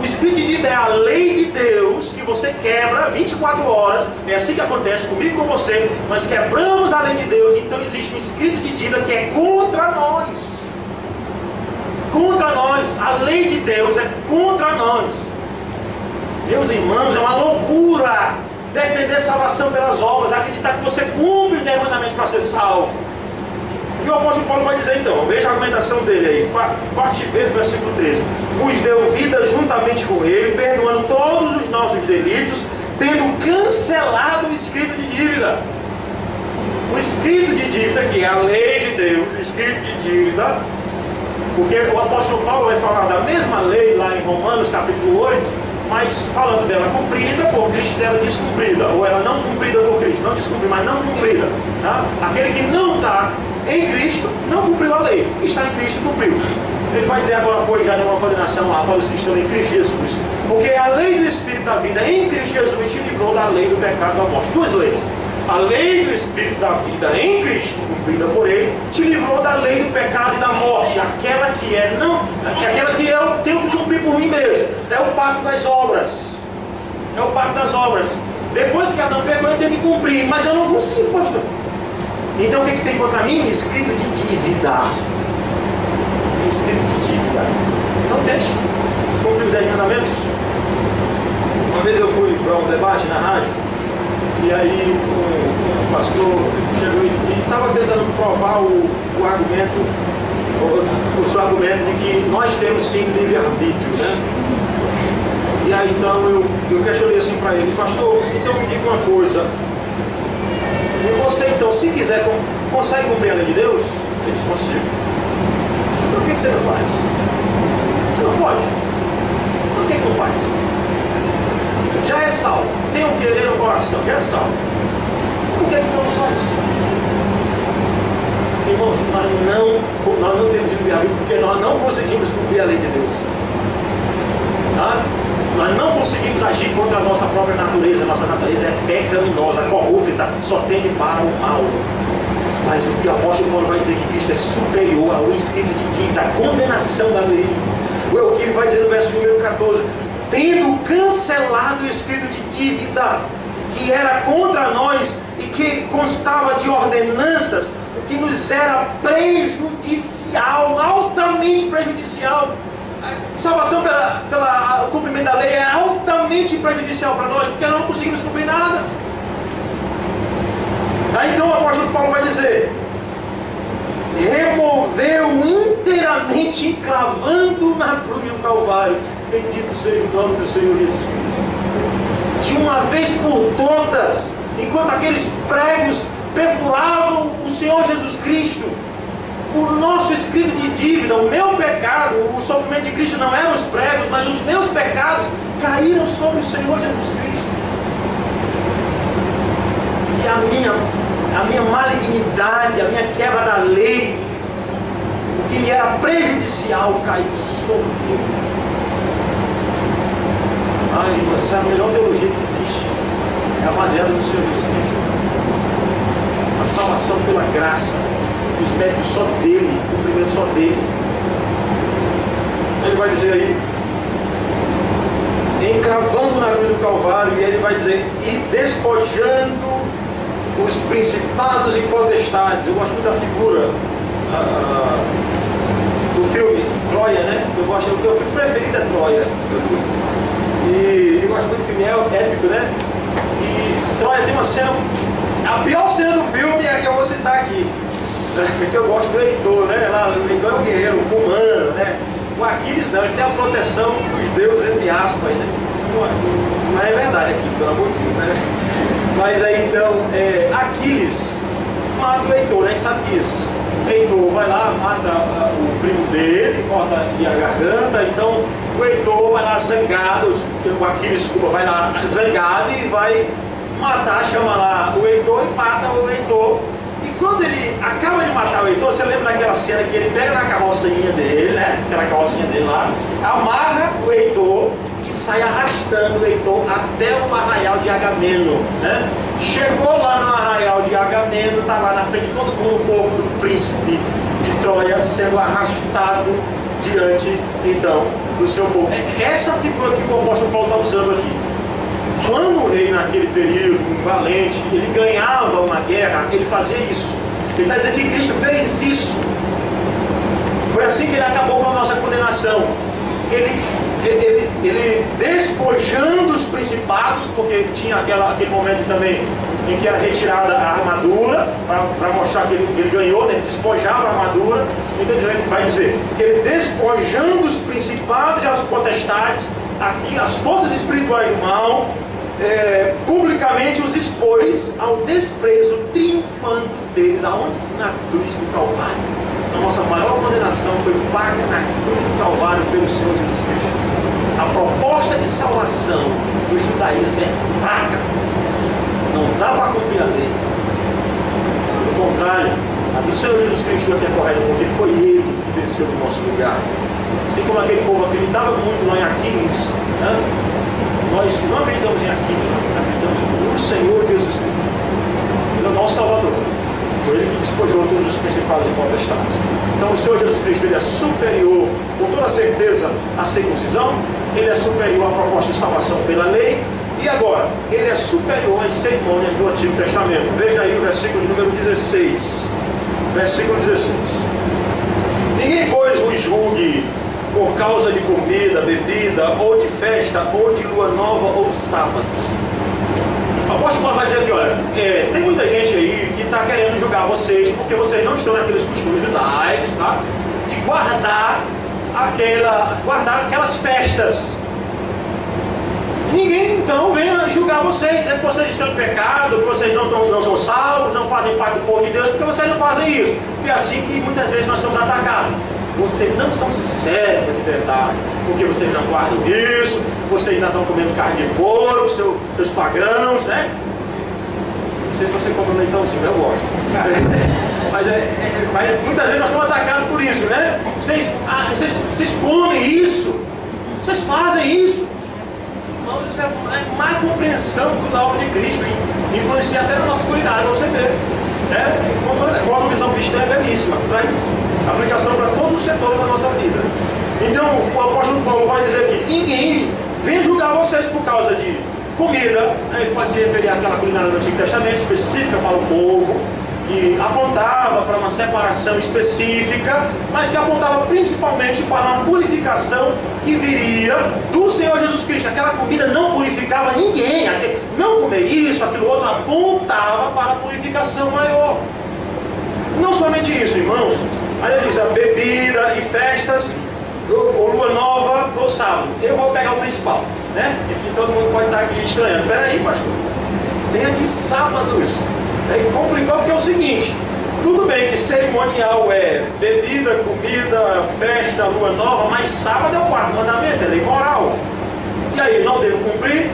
O escrito de dívida é a lei de Deus que você quebra 24 horas. É assim que acontece comigo e com você. Nós quebramos a lei de Deus, então existe um escrito de dívida que é contra nós. Contra nós, a lei de Deus é contra nós. Meus irmãos, é uma loucura defender salvação pelas obras, acreditar que você cumpre o mandamento para ser salvo. E o apóstolo Paulo vai dizer então, veja a argumentação dele aí, parte B do versículo 13: vos deu vida juntamente com ele, perdoando todos os nossos delitos, tendo cancelado o escrito de dívida. O escrito de dívida, que é a lei de Deus, o escrito de dívida. Porque o apóstolo Paulo vai falar da mesma lei lá em Romanos capítulo 8, mas falando dela cumprida por Cristo, dela descumprida, ou ela não cumprida por Cristo, não descumprida, mas não cumprida. Tá? Aquele que não está em Cristo não cumpriu a lei, que está em Cristo cumpriu. Ele vai dizer agora, pois já não há condenação para os que estão em Cristo Jesus, porque a lei do Espírito da vida em Cristo Jesus te livrou da lei do pecado e da morte. Duas leis. A lei do Espírito da vida em Cristo, cumprida por ele, te livrou da lei do pecado e da morte. Aquela que eu tenho que cumprir por mim mesmo. É o pacto das obras. É o pacto das obras. Depois que Adão pecou, eu tenho que cumprir, mas eu não consigo, pastor. Então o que tem contra mim? Escrito de dívida. Escrito de dívida. Não deixe cumprir os 10 mandamentos. Uma vez eu fui para um debate na rádio. E aí o pastor chegou e estava tentando provar o argumento, o seu argumento de que nós temos sim livre-arbítrio, né? E aí então eu questionei assim para ele, pastor, então me diga uma coisa, você então, se quiser, consegue cumprir a lei de Deus? Ele disse, consigo. Então por que você não faz? Você não pode. Por que não faz? Já é salvo, tem um querer no coração, já é salvo. Por que não faz? Irmãos, nós não temos livre-arbítrio porque nós não conseguimos cumprir a lei de Deus. Tá? Nós não conseguimos agir contra a nossa própria natureza. Nossa natureza é pecaminosa, corrupta, só tende para o mal. Mas o que o apóstolo Paulo vai dizer que Cristo é superior ao escrito de dívida, à condenação da lei. O que ele vai dizer no verso número 14: tendo cancelado o escrito de dívida que era contra nós e que constava de ordenanças, o que nos era prejudicial, altamente prejudicial. A salvação pelo cumprimento da lei é altamente prejudicial para nós, porque nós não conseguimos cumprir nada. Aí então o apóstolo Paulo vai dizer: removeu inteiramente, encravando na cruz do Calvário. Bendito seja o nome do Senhor Jesus Cristo. De uma vez por todas, enquanto aqueles pregos perfuravam o Senhor Jesus Cristo, o nosso escrito de dívida, o meu pecado, o sofrimento de Cristo não eram os pregos, mas os meus pecados caíram sobre o Senhor Jesus Cristo. E a minha malignidade, a minha quebra da lei, o que me era prejudicial, caiu sobre ele. Ai, você sabe, a melhor teologia que existe é a baseada no Senhor Jesus Cristo. A salvação pela graça, os méritos só dele, o cumprimento só dele. Ele vai dizer aí, encravando na cruz do Calvário, e ele vai dizer, e despojando os principados e potestades. Eu gosto muito da figura do filme Troia, né? O meu filme preferido é Troia. E eu gosto muito do filme, é épico, né? E Troia tem uma cena, a pior cena do filme é a que eu vou citar aqui, porque eu gosto do Heitor, né? Lá, o Heitor é um guerreiro humano, né? O Aquiles não, ele tem a proteção dos deuses, entre aspas, né? Não é verdade aqui, pelo amor de Deus, né? Mas aí então, Aquiles mata o Heitor, né? A gente sabe disso. Heitor vai lá, mata o primo dele, corta a garganta, então o Heitor vai lá zangado, o Aquiles, desculpa, vai lá zangado e vai matar, chama lá o Heitor e mata o Heitor. E quando ele acaba de matar o Heitor, você lembra daquela cena que ele pega na carrocinha dele, né? Aquela carrocinha dele lá, amarra o Heitor e sai arrastando o Heitor até o arraial de Agamemnon, né? Chegou lá no arraial de Agamemnon, está lá na frente de todo o povo do príncipe de Troia sendo arrastado diante, então, do seu povo. Essa figura que o apóstolo Paulo está usando aqui. Quando o rei, naquele período, um valente, ele ganhava uma guerra, ele fazia isso. Ele está dizendo que Cristo fez isso. Foi assim que ele acabou com a nossa condenação. Ele despojando os principados, porque tinha aquele momento também em que era retirada a armadura, para mostrar que ele ganhou, né? Ele despojava a armadura. Então ele vai dizer que ele despojando os principados e as potestades, aqui, as forças espirituais do mal, publicamente os expôs ao desprezo, triunfando deles. Aonde? Na cruz do Calvário. A nossa maior condenação foi paga na cruz do Calvário pelo Senhor Jesus Cristo. A proposta de salvação do judaísmo é fraca. Não dá para cumprir a lei. Pelo contrário, a do Senhor Jesus Cristo é correta, porque foi Ele que venceu no nosso lugar. Assim como aquele povo acreditava muito lá em Aquiles, né? Nós não acreditamos em Aquiles, acreditamos no Senhor Jesus Cristo. Ele é o nosso Salvador. Foi Ele que despojou todos os principados e potestades. Então o Senhor Jesus Cristo, Ele é superior, com toda certeza, à circuncisão. Ele é superior à proposta de salvação pela lei. E agora, Ele é superior às cerimônias do Antigo Testamento. Veja aí o versículo número 16. Versículo 16. Ninguém, pois, vos julgue por causa de comida, bebida, ou de festa, ou de lua nova, ou sábados. O apóstolo Paulo vai dizer aqui, olha, tem muita gente aí que está querendo julgar vocês, porque vocês não estão naqueles costumes judaicos, tá? De guardar aquelas festas. Ninguém então venha julgar vocês, dizer que vocês estão em pecado, que vocês não são salvos, não fazem parte do povo de Deus, porque vocês não fazem isso. Porque é assim que muitas vezes nós somos atacados. Vocês não são servos de verdade, porque vocês não guardam isso, vocês ainda estão comendo carne de porco, seus pagãos, né? Não sei se você come leitãozinho, eu gosto. Mas muitas vezes nós somos atacados por isso, né? Vocês comem isso, vocês fazem isso. Irmãos, isso é má compreensão da obra de Cristo, influencia até na nossa culinária, para você ver. A cosmovisão cristã é belíssima, traz aplicação para todos os setores da nossa vida. Então o apóstolo Paulo vai dizer que ninguém vem julgar vocês por causa de comida. Ele pode se referir àquela culinária do Antigo Testamento, específica para o povo, que apontava para uma separação específica, mas que apontava principalmente para uma purificação que viria do Senhor Jesus Cristo. Aquela comida não purificava ninguém, não comer isso, aquilo outro, apontava para a purificação maior. Não somente isso, irmãos, aí ele diz a bebida e festas, ou lua nova, ou sábado. Eu vou pegar o principal, né? E aqui todo mundo pode estar aqui estranhando. Peraí, pastor, tem aqui sábados. É complicado porque é o seguinte, tudo bem que cerimonial é bebida, comida, festa, lua nova, mas sábado é o quarto mandamento, é lei moral. E aí, não devo cumprir?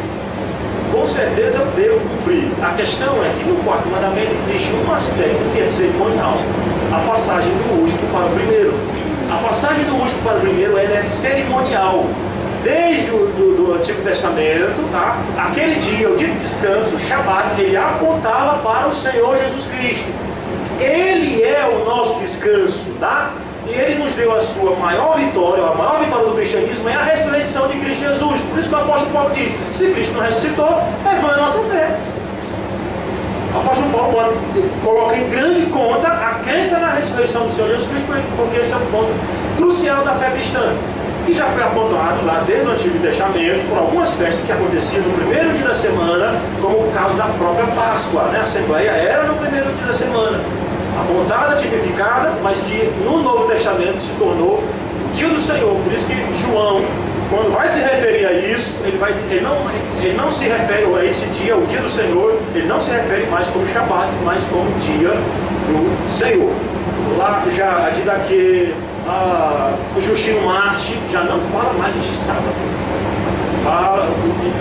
Com certeza eu devo cumprir. A questão é que no quarto mandamento existe um aspecto que é cerimonial. A passagem do último para o primeiro. A passagem do último para o primeiro ela é cerimonial. Desde o Antigo Testamento, tá? Aquele dia, o dia de descanso, o Shabat, ele apontava para o Senhor Jesus Cristo. Ele é o nosso descanso, tá? E Ele nos deu a sua maior vitória, a maior vitória do cristianismo é a ressurreição de Cristo Jesus. Por isso que o apóstolo Paulo diz, se Cristo não ressuscitou, é vã a nossa fé. O apóstolo Paulo coloca em grande conta a crença na ressurreição do Senhor Jesus Cristo, porque esse é um ponto crucial da fé cristã. Que já foi apontado lá desde o Antigo Testamento por algumas festas que aconteciam no primeiro dia da semana, como o caso da própria Páscoa, né? A Assembleia era no primeiro dia da semana, apontada, tipificada, mas que no Novo Testamento se tornou O dia do Senhor, por isso que João, quando vai se referir a isso, ele não se refere a esse dia, o dia do Senhor, ele não se refere mais como Shabat, mas como dia do Senhor. Lá já a Didaquê, o Justino Marte já não fala mais de sábado.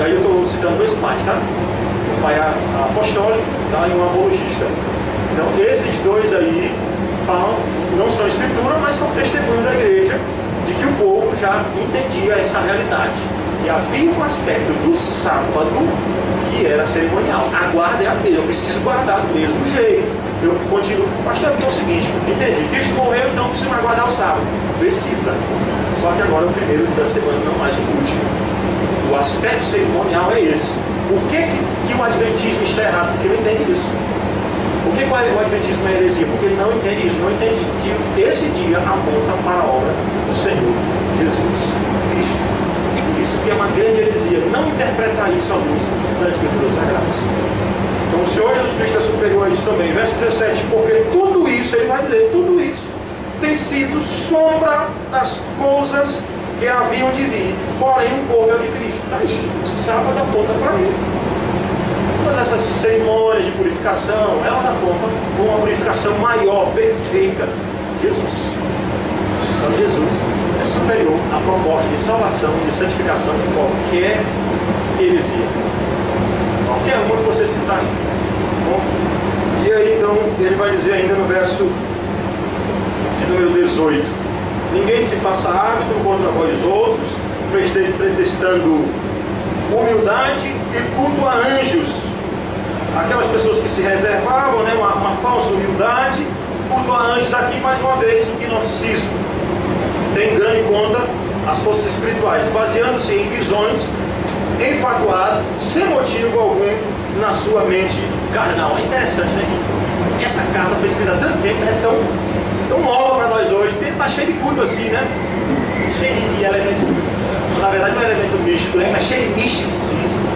Aí eu estou citando dois pais, tá? O pai apostólico, tá? E um apologista. Então esses dois aí falam, não são escritura, mas são testemunhos da igreja de que o povo já entendia essa realidade, que havia um aspecto do sábado que era cerimonial. A guarda é a mesma, eu preciso guardar do mesmo jeito. Eu continuo, pastor, é o seguinte, entendi, Cristo morreu, então precisa mais guardar o sábado. Precisa, só que agora é o primeiro dia da semana, não mais o último. O aspecto cerimonial é esse. Por que o Adventismo está errado? Porque ele entende isso. Por que o Adventismo é heresia? Porque ele não entende isso, não entende que esse dia aponta para a obra do Senhor Jesus Cristo. Isso que é uma grande heresia, não interpretar isso à luz das Escrituras Sagradas. Então o Senhor Jesus Cristo é superior a isso também. Verso 17, porque tudo isso, ele vai dizer, tudo isso tem sido sombra das coisas que haviam de vir, porém o corpo é o de Cristo. Está aí, o sábado aponta para ele. Todas essas cerimônias de purificação, elas apontam para uma purificação maior, perfeita. Jesus. Então Jesus é superior à proposta de salvação e de santificação de qualquer heresia. Qualquer uma que você citar aí. Bom, e aí então ele vai dizer ainda no verso de número 18: ninguém se faça árbitro contra vós outros, pretextando humildade e culto a anjos. Aquelas pessoas que se reservavam, né, uma falsa humildade, culto a anjos. Aqui mais uma vez o gnosticismo tem grande conta as forças espirituais, baseando-se em visões, enfatuado, sem motivo algum na sua mente carnal. É interessante, né? Essa carta foi escrita há tanto tempo, é tão nova para nós hoje, porque está cheio de culto assim, né? Cheio de elemento, na verdade não é elemento místico, né? Mas cheio de misticismo,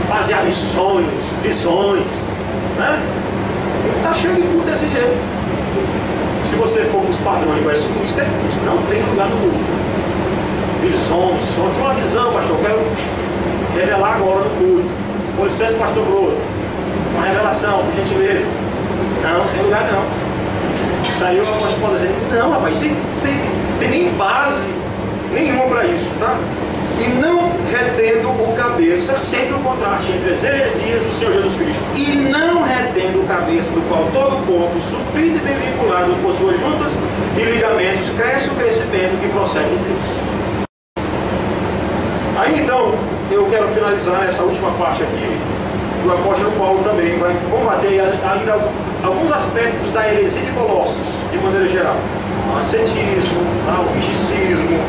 baseado em sonhos, visões, né? Está cheio de culto desse jeito. Se você for para os padrões westminster, isso não tem lugar no culto. Visões, sonhos, uma visão, pastor, eu quero revelar agora no culto. Com licença, pastor Bruno, uma revelação, por gentileza. Não, não tem lugar não. Isso aí o apóstolo Paulo dizer, não, rapaz, isso tem nem base nenhuma para isso, tá? E não retendo o cabeça, sempre o contraste entre as heresias do Senhor Jesus Cristo, e não retendo o cabeça, do qual todo o corpo, suprido e bem vinculado por suas juntas e ligamentos, cresce o crescimento que procede de Deus. Aí então, eu quero finalizar essa última parte aqui, o apóstolo Paulo também vai combater ainda alguns aspectos da heresia de Colossos, de maneira geral. O ascetismo, o misticismo,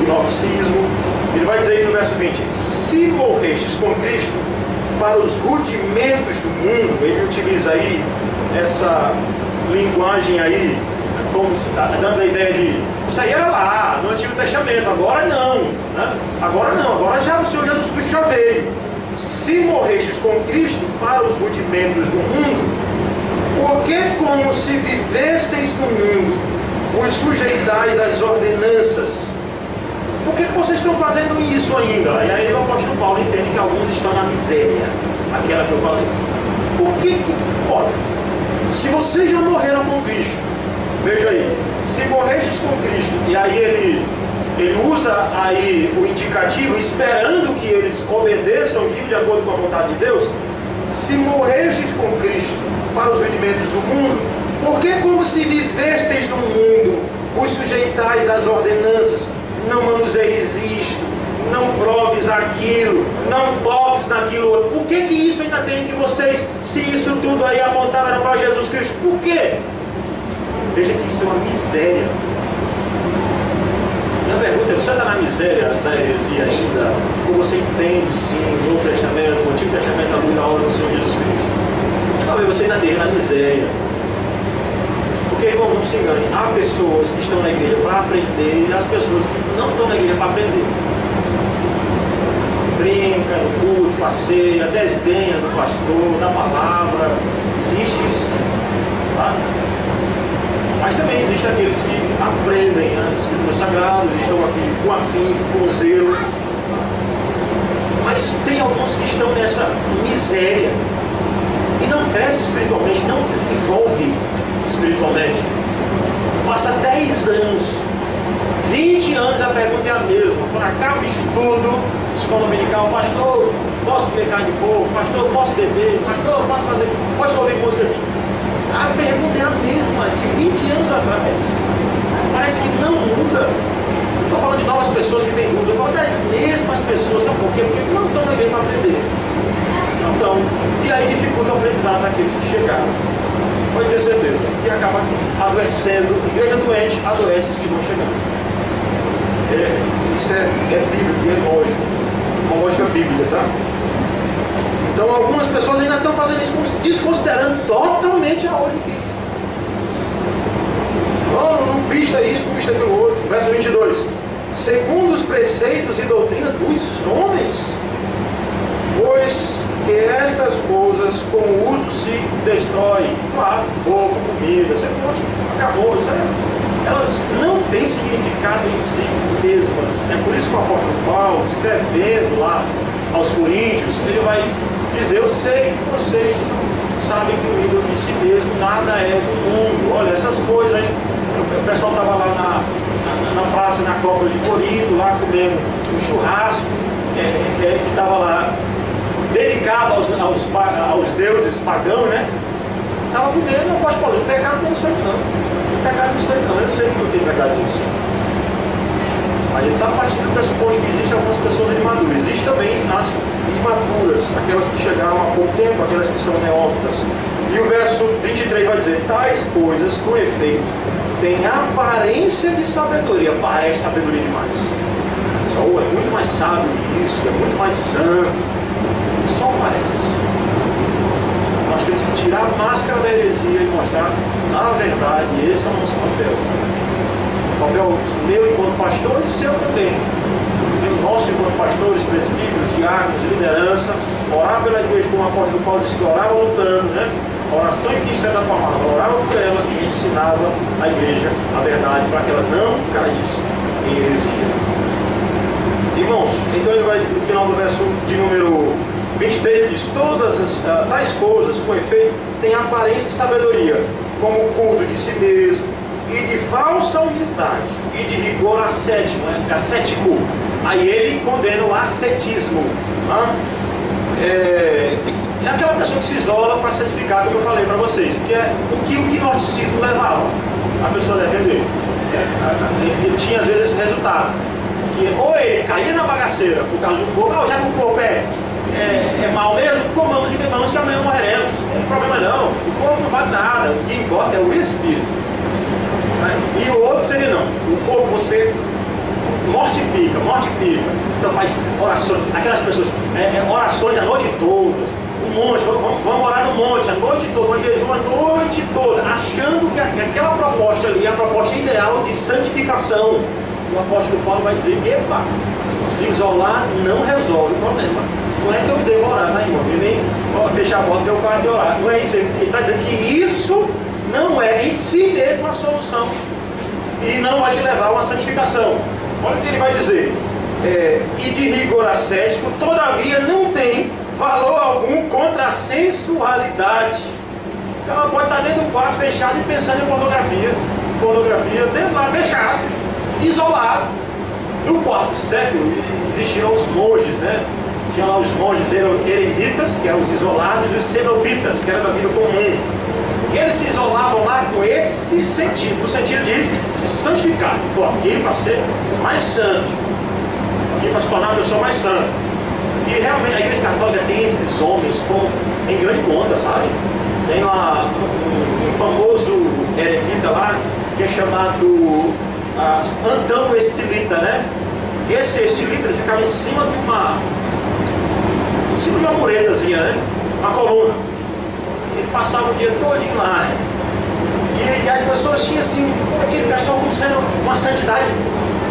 o gnosticismo. Ele vai dizer aí no verso 20: se morrestes com Cristo para os rudimentos do mundo, ele utiliza aí essa linguagem aí, como dando a ideia de isso aí era lá, no Antigo Testamento, agora não, né? Agora já o Senhor Jesus Cristo já veio. Se morrestes com Cristo para os rudimentos do mundo, porque como se vivesseis no mundo, vos sujeitais às ordenanças. Por que vocês estão fazendo isso ainda? E aí o apóstolo Paulo entende que alguns estão na miséria, aquela que eu falei. Por que? Olha, se vocês já morreram com Cristo, veja aí, se morrestes com Cristo, e aí ele usa aí o indicativo, esperando que eles obedeçam aquilo de acordo com a vontade de Deus. Se morrestes com Cristo para os rudimentos do mundo, porque como se vivesseis no mundo, vos sujeitais às ordenanças, não manuseis isto, não proves aquilo, não toques naquilo outro. Por que isso ainda tem entre vocês, se isso tudo aí apontava para Jesus Cristo? Por quê? Veja que isso é uma miséria. Minha pergunta é, você está na miséria da heresia ainda? Ou você entende sim o Novo Testamento, o Antigo Testamento, a luz da obra do Senhor Jesus Cristo? Talvez você ainda esteja na miséria. Porque, irmão, não se engane, há pessoas que estão na igreja para aprender e há pessoas que não estão na igreja para aprender. Brinca no culto, passeia, desdenha do pastor, da palavra. Existe isso sim. Tá? Mas também existem aqueles que aprendem as escrituras sagradas, estão aqui com afinco, com zelo. Mas tem alguns que estão nessa miséria e não cresce espiritualmente, não desenvolve espiritualmente. Passa 10 anos, 20 anos, a pergunta é a mesma. Quando acaba o estudo, escola dominical, pastor, posso comer carne de porco? Pastor, posso beber? Pastor, posso ouvir música aqui? A pergunta é a mesma, de 20 anos atrás. Parece que não muda. Não estou falando de novas pessoas que têm dúvida, estou falando das mesmas pessoas. Sabe por quê? Porque não estão na igreja para aprender. Não estão. E aí dificulta o aprendizado daqueles que chegaram. Pode ter certeza. E acaba adoecendo. Igreja doente adoece os que vão chegando. Isso é bíblico, é lógico. Uma lógica bíblica, tá? Então algumas pessoas ainda estão fazendo isso, desconsiderando totalmente a ordem de Cristo. Não vista isso, não vista aquilo outro. Verso 22. Segundo os preceitos e doutrina dos homens, pois que estas coisas com o uso se destroem. Claro, roupa, comida, isso acabou, isso elas não têm significado em si mesmas. É por isso que o apóstolo Paulo, escrevendo lá aos Coríntios, ele vai dizer: eu sei que vocês sabem que o ídolo de si mesmo nada é do mundo. Olha, essas coisas aí. O pessoal estava lá na praça, na Copa de Corinto, lá comendo um churrasco, que estava lá dedicado aos deuses pagãos, né? Estava comendo, não posso falar, o pecado não sai não. O pecado não sai não, eu sei que não tem pecado nisso. Mas ele está partindo do pressuposto que existem algumas pessoas imaduras. Existem também as imaturas, aquelas que chegaram há pouco tempo, aquelas que são neófitas. E o verso 23 vai dizer: tais coisas, com efeito, têm aparência de sabedoria. Parece sabedoria demais. É muito mais sábio que isso, é muito mais santo. Só parece. Nós temos que tirar a máscara da heresia e mostrar, na verdade, esse é o nosso papel. O papel meu enquanto pastor e seu também. O nosso enquanto pastores, presbíteros, diáconos, liderança, orar pela igreja, como o apóstolo Paulo disse que orava lutando, né? A oração em Cristo é da palavra, orava por ela e ensinava a igreja a verdade para que ela não caísse em heresia. Irmãos, então ele vai no final do verso de número 23, diz: todas tais coisas, com efeito, têm aparência de sabedoria, como o culto de si mesmo, e de falsa humildade, e de rigor ascético. Aí ele condena o ascetismo. É aquela pessoa que se isola para santificar, como eu falei para vocês, que é o que o gnosticismo levava a pessoa a defender. Ele tinha às vezes esse resultado, que ou ele caía na bagaceira por causa do corpo, já que o corpo é mal mesmo, comamos e bebamos que amanhã morreremos. Não tem problema não, o corpo não vale nada, o que importa é o espírito. E o outro seria não, o corpo você mortifica. Então faz orações, aquelas pessoas, orações a noite toda, um monte, vamos orar no monte a noite toda, vamos jejum a noite toda, achando que aquela proposta ali é a proposta ideal de santificação. O apóstolo Paulo vai dizer: epa, se isolar não resolve o problema. Não é que eu devo orar, né, irmão? Eu nem fechar a porta do meu quarto e orar. Não é isso. Ele está dizendo que isso não é em si mesmo a solução e não vai te levar a uma santificação. Olha o que ele vai dizer: e de rigor ascético, todavia não tem valor algum contra a sensualidade. Então ela pode estar dentro do quarto fechado e pensando em pornografia dentro lá fechado, isolado. No quarto século existiam os monges, né? Tinha lá os monges eremitas, que eram os isolados, e os cenobitas, que eram da vida comum. E eles se isolavam lá com esse sentido, no sentido de se santificar. Estou aqui para ser mais santo, aqui para se tornar uma pessoa mais santa. E realmente a Igreja Católica tem esses homens em grande conta, sabe? Tem lá um famoso eremita lá, que é chamado Antão Estilita, né? Esse estilita ele ficava em cima de uma muretazinha, né? Uma coluna. Ele passava o dia todinho lá. E as pessoas tinham assim, aquele pessoal como sendo uma santidade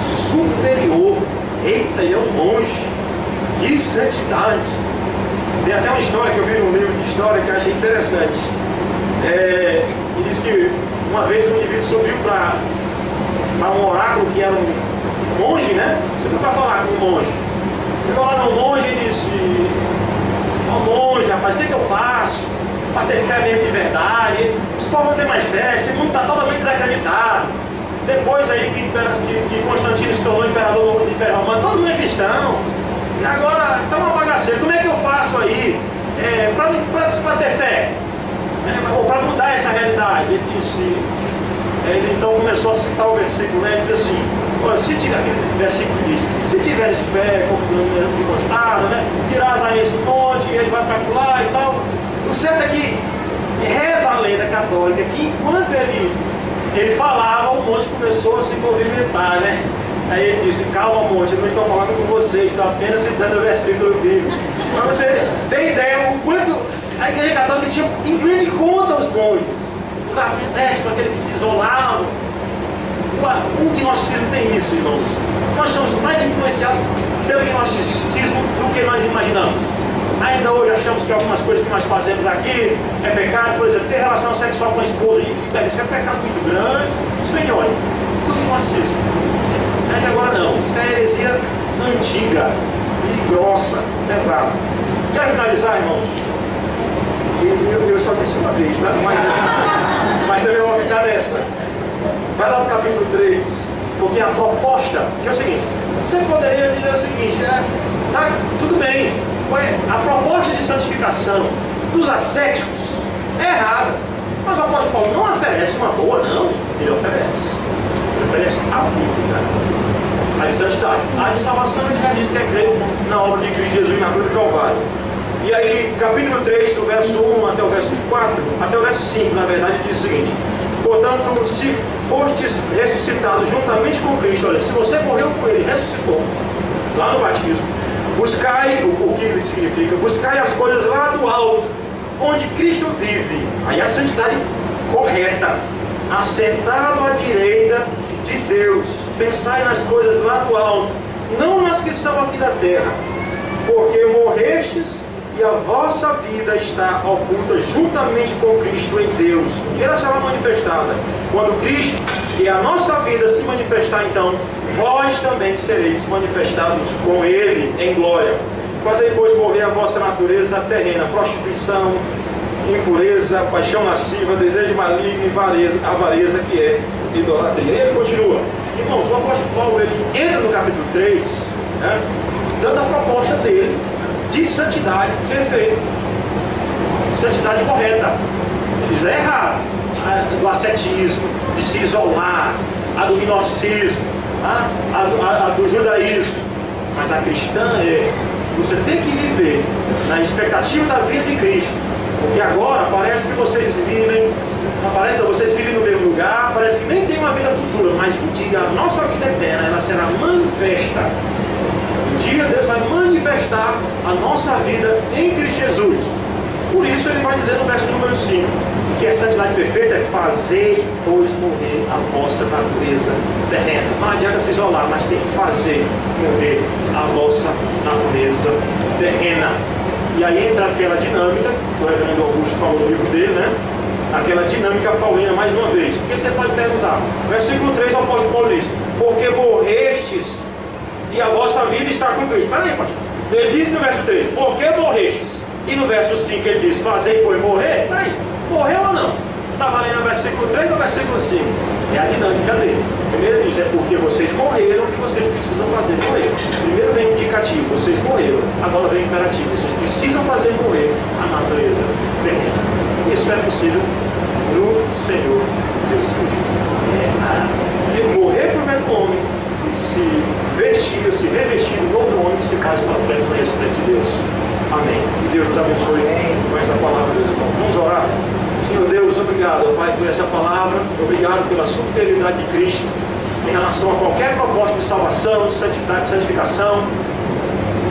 superior. Eita, ele é um monge. Que santidade. Tem até uma história que eu vi num livro de história que eu achei interessante. Ele diz que Uma vez um indivíduo subiu para um oráculo que era um monge, né? Subiu para falar com um monge. Chegou lá no monge e disse: ó monge, rapaz, o que eu faço para ter fé mesmo de verdade? Esse povo não tem mais fé, esse mundo está totalmente desacreditado. Depois aí que Constantino se tornou imperador do Império Romano, todo mundo é cristão. E agora está uma bagaceira. Como é que eu faço aí para ter fé? Ou para mudar essa realidade? Ele então começou a citar o versículo, né? Ele diz assim: olha, se tiver, aquele versículo diz: se tiveres fé, como encostado, né? Dirás a esse monte, ele vai para lá e tal. O certo é que reza a lenda católica que enquanto ele falava, o monte começou a se movimentar, né? Aí ele disse: calma, monte, eu não estou falando com você, estou apenas citando o versículo bíblico. Para você ter ideia o quanto a Igreja Católica tinha em grande conta os monges, os ascéticos, aqueles que se isolavam. O gnosticismo tem isso, irmãos. Nós somos mais influenciados pelo gnosticismo do que nós imaginamos. Ainda hoje achamos que algumas coisas que nós fazemos aqui é pecado. Por exemplo, ter relação sexual com a esposa deve ser um pecado muito grande. Isso vem de onde? Do gnosticismo. Ainda agora não. Isso é heresia antiga e grossa, pesada. Quero finalizar, irmãos. Eu só disse uma vez, tá? Mas também vou ficar nessa. Vai lá no capítulo 3, porque a proposta, que é o seguinte: você poderia dizer o seguinte, né? Tá, tudo bem, a proposta de santificação dos ascéticos é errada, mas o apóstolo Paulo não oferece uma boa, não. Ele oferece a vida, a de santidade. A de salvação, ele já disse que é crer na obra de Cristo Jesus na cruz do Calvário. E aí, capítulo 3, do verso 1 até o verso 4, até o verso 5, na verdade, diz o seguinte: portanto, se fostes ressuscitados juntamente com Cristo, olha, se você morreu com Ele, ressuscitou, lá no batismo, buscai, o que ele significa? Buscai as coisas lá do alto, onde Cristo vive, aí a santidade correta, assentado à direita de Deus. Pensai nas coisas lá do alto, não nas que são aqui da terra, porque morrestes e a vossa vida está oculta juntamente com Cristo em Deus. E ela será manifestada quando Cristo e a nossa vida se manifestar. Então vós também sereis manifestados com Ele em glória. Fazei, pois, morrer a vossa natureza terrena: prostituição, impureza, paixão lasciva, desejo maligno e avareza, que é idolatria. E ele continua. Irmãos, o apóstolo Paulo, ele entra no capítulo 3, né, dando a proposta dele de santidade perfeita, santidade correta. Ele diz: é errado do ascetismo, de se isolar, a do gnosticismo, a do judaísmo, mas a cristã você tem que viver na expectativa da vida de Cristo, porque agora parece que vocês vivem no mesmo lugar, parece que nem tem uma vida futura, mas um dia a nossa vida eterna ela será manifesta. Um dia Deus vai manifestar a nossa vida em Cristo Jesus. Por isso ele vai dizer no verso número 5 que a santidade perfeita é: fazer, pois, morrer a vossa natureza terrena. Não adianta se isolar, mas tem que fazer morrer a vossa natureza terrena. E aí entra aquela dinâmica que o reverendo Augusto falou no livro dele, né? Aquela dinâmica paulina mais uma vez. Porque você pode perguntar, versículo 3, o apóstolo Paulo diz: porque morrestes e a vossa vida está com Cristo. Espera aí, pastor. Ele disse no verso 3: porque morrestes. E no verso 5 ele diz: fazei, pois, morrer. Espera aí, morreu ou não? Está valendo o versículo 3 ou o versículo 5? É a dinâmica dele. Primeiro ele diz: é porque vocês morreram que vocês precisam fazer morrer. Primeiro vem o indicativo: vocês morreram. Agora vem o imperativo: vocês precisam fazer morrer a natureza terrena. Isso é possível no Senhor Jesus Cristo. Morrer para o velho homem e se revestir do novo homem que se faz para o pleno conhecimento de Deus. Amém. Que Deus nos abençoe com essa palavra, Deus irmãos. Vamos orar. Senhor Deus, obrigado, Pai, por essa palavra. Obrigado pela superioridade de Cristo em relação a qualquer proposta de salvação, de santidade, de santificação.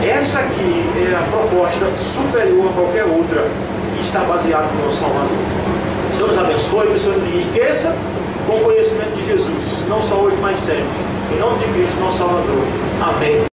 Essa aqui é a proposta superior a qualquer outra que está baseada no nosso Salvador. O Senhor nos abençoe, que o Senhor nos enriqueça com o conhecimento de Jesus, não só hoje, mas sempre. Em nome de Cristo, nosso Salvador. Amém.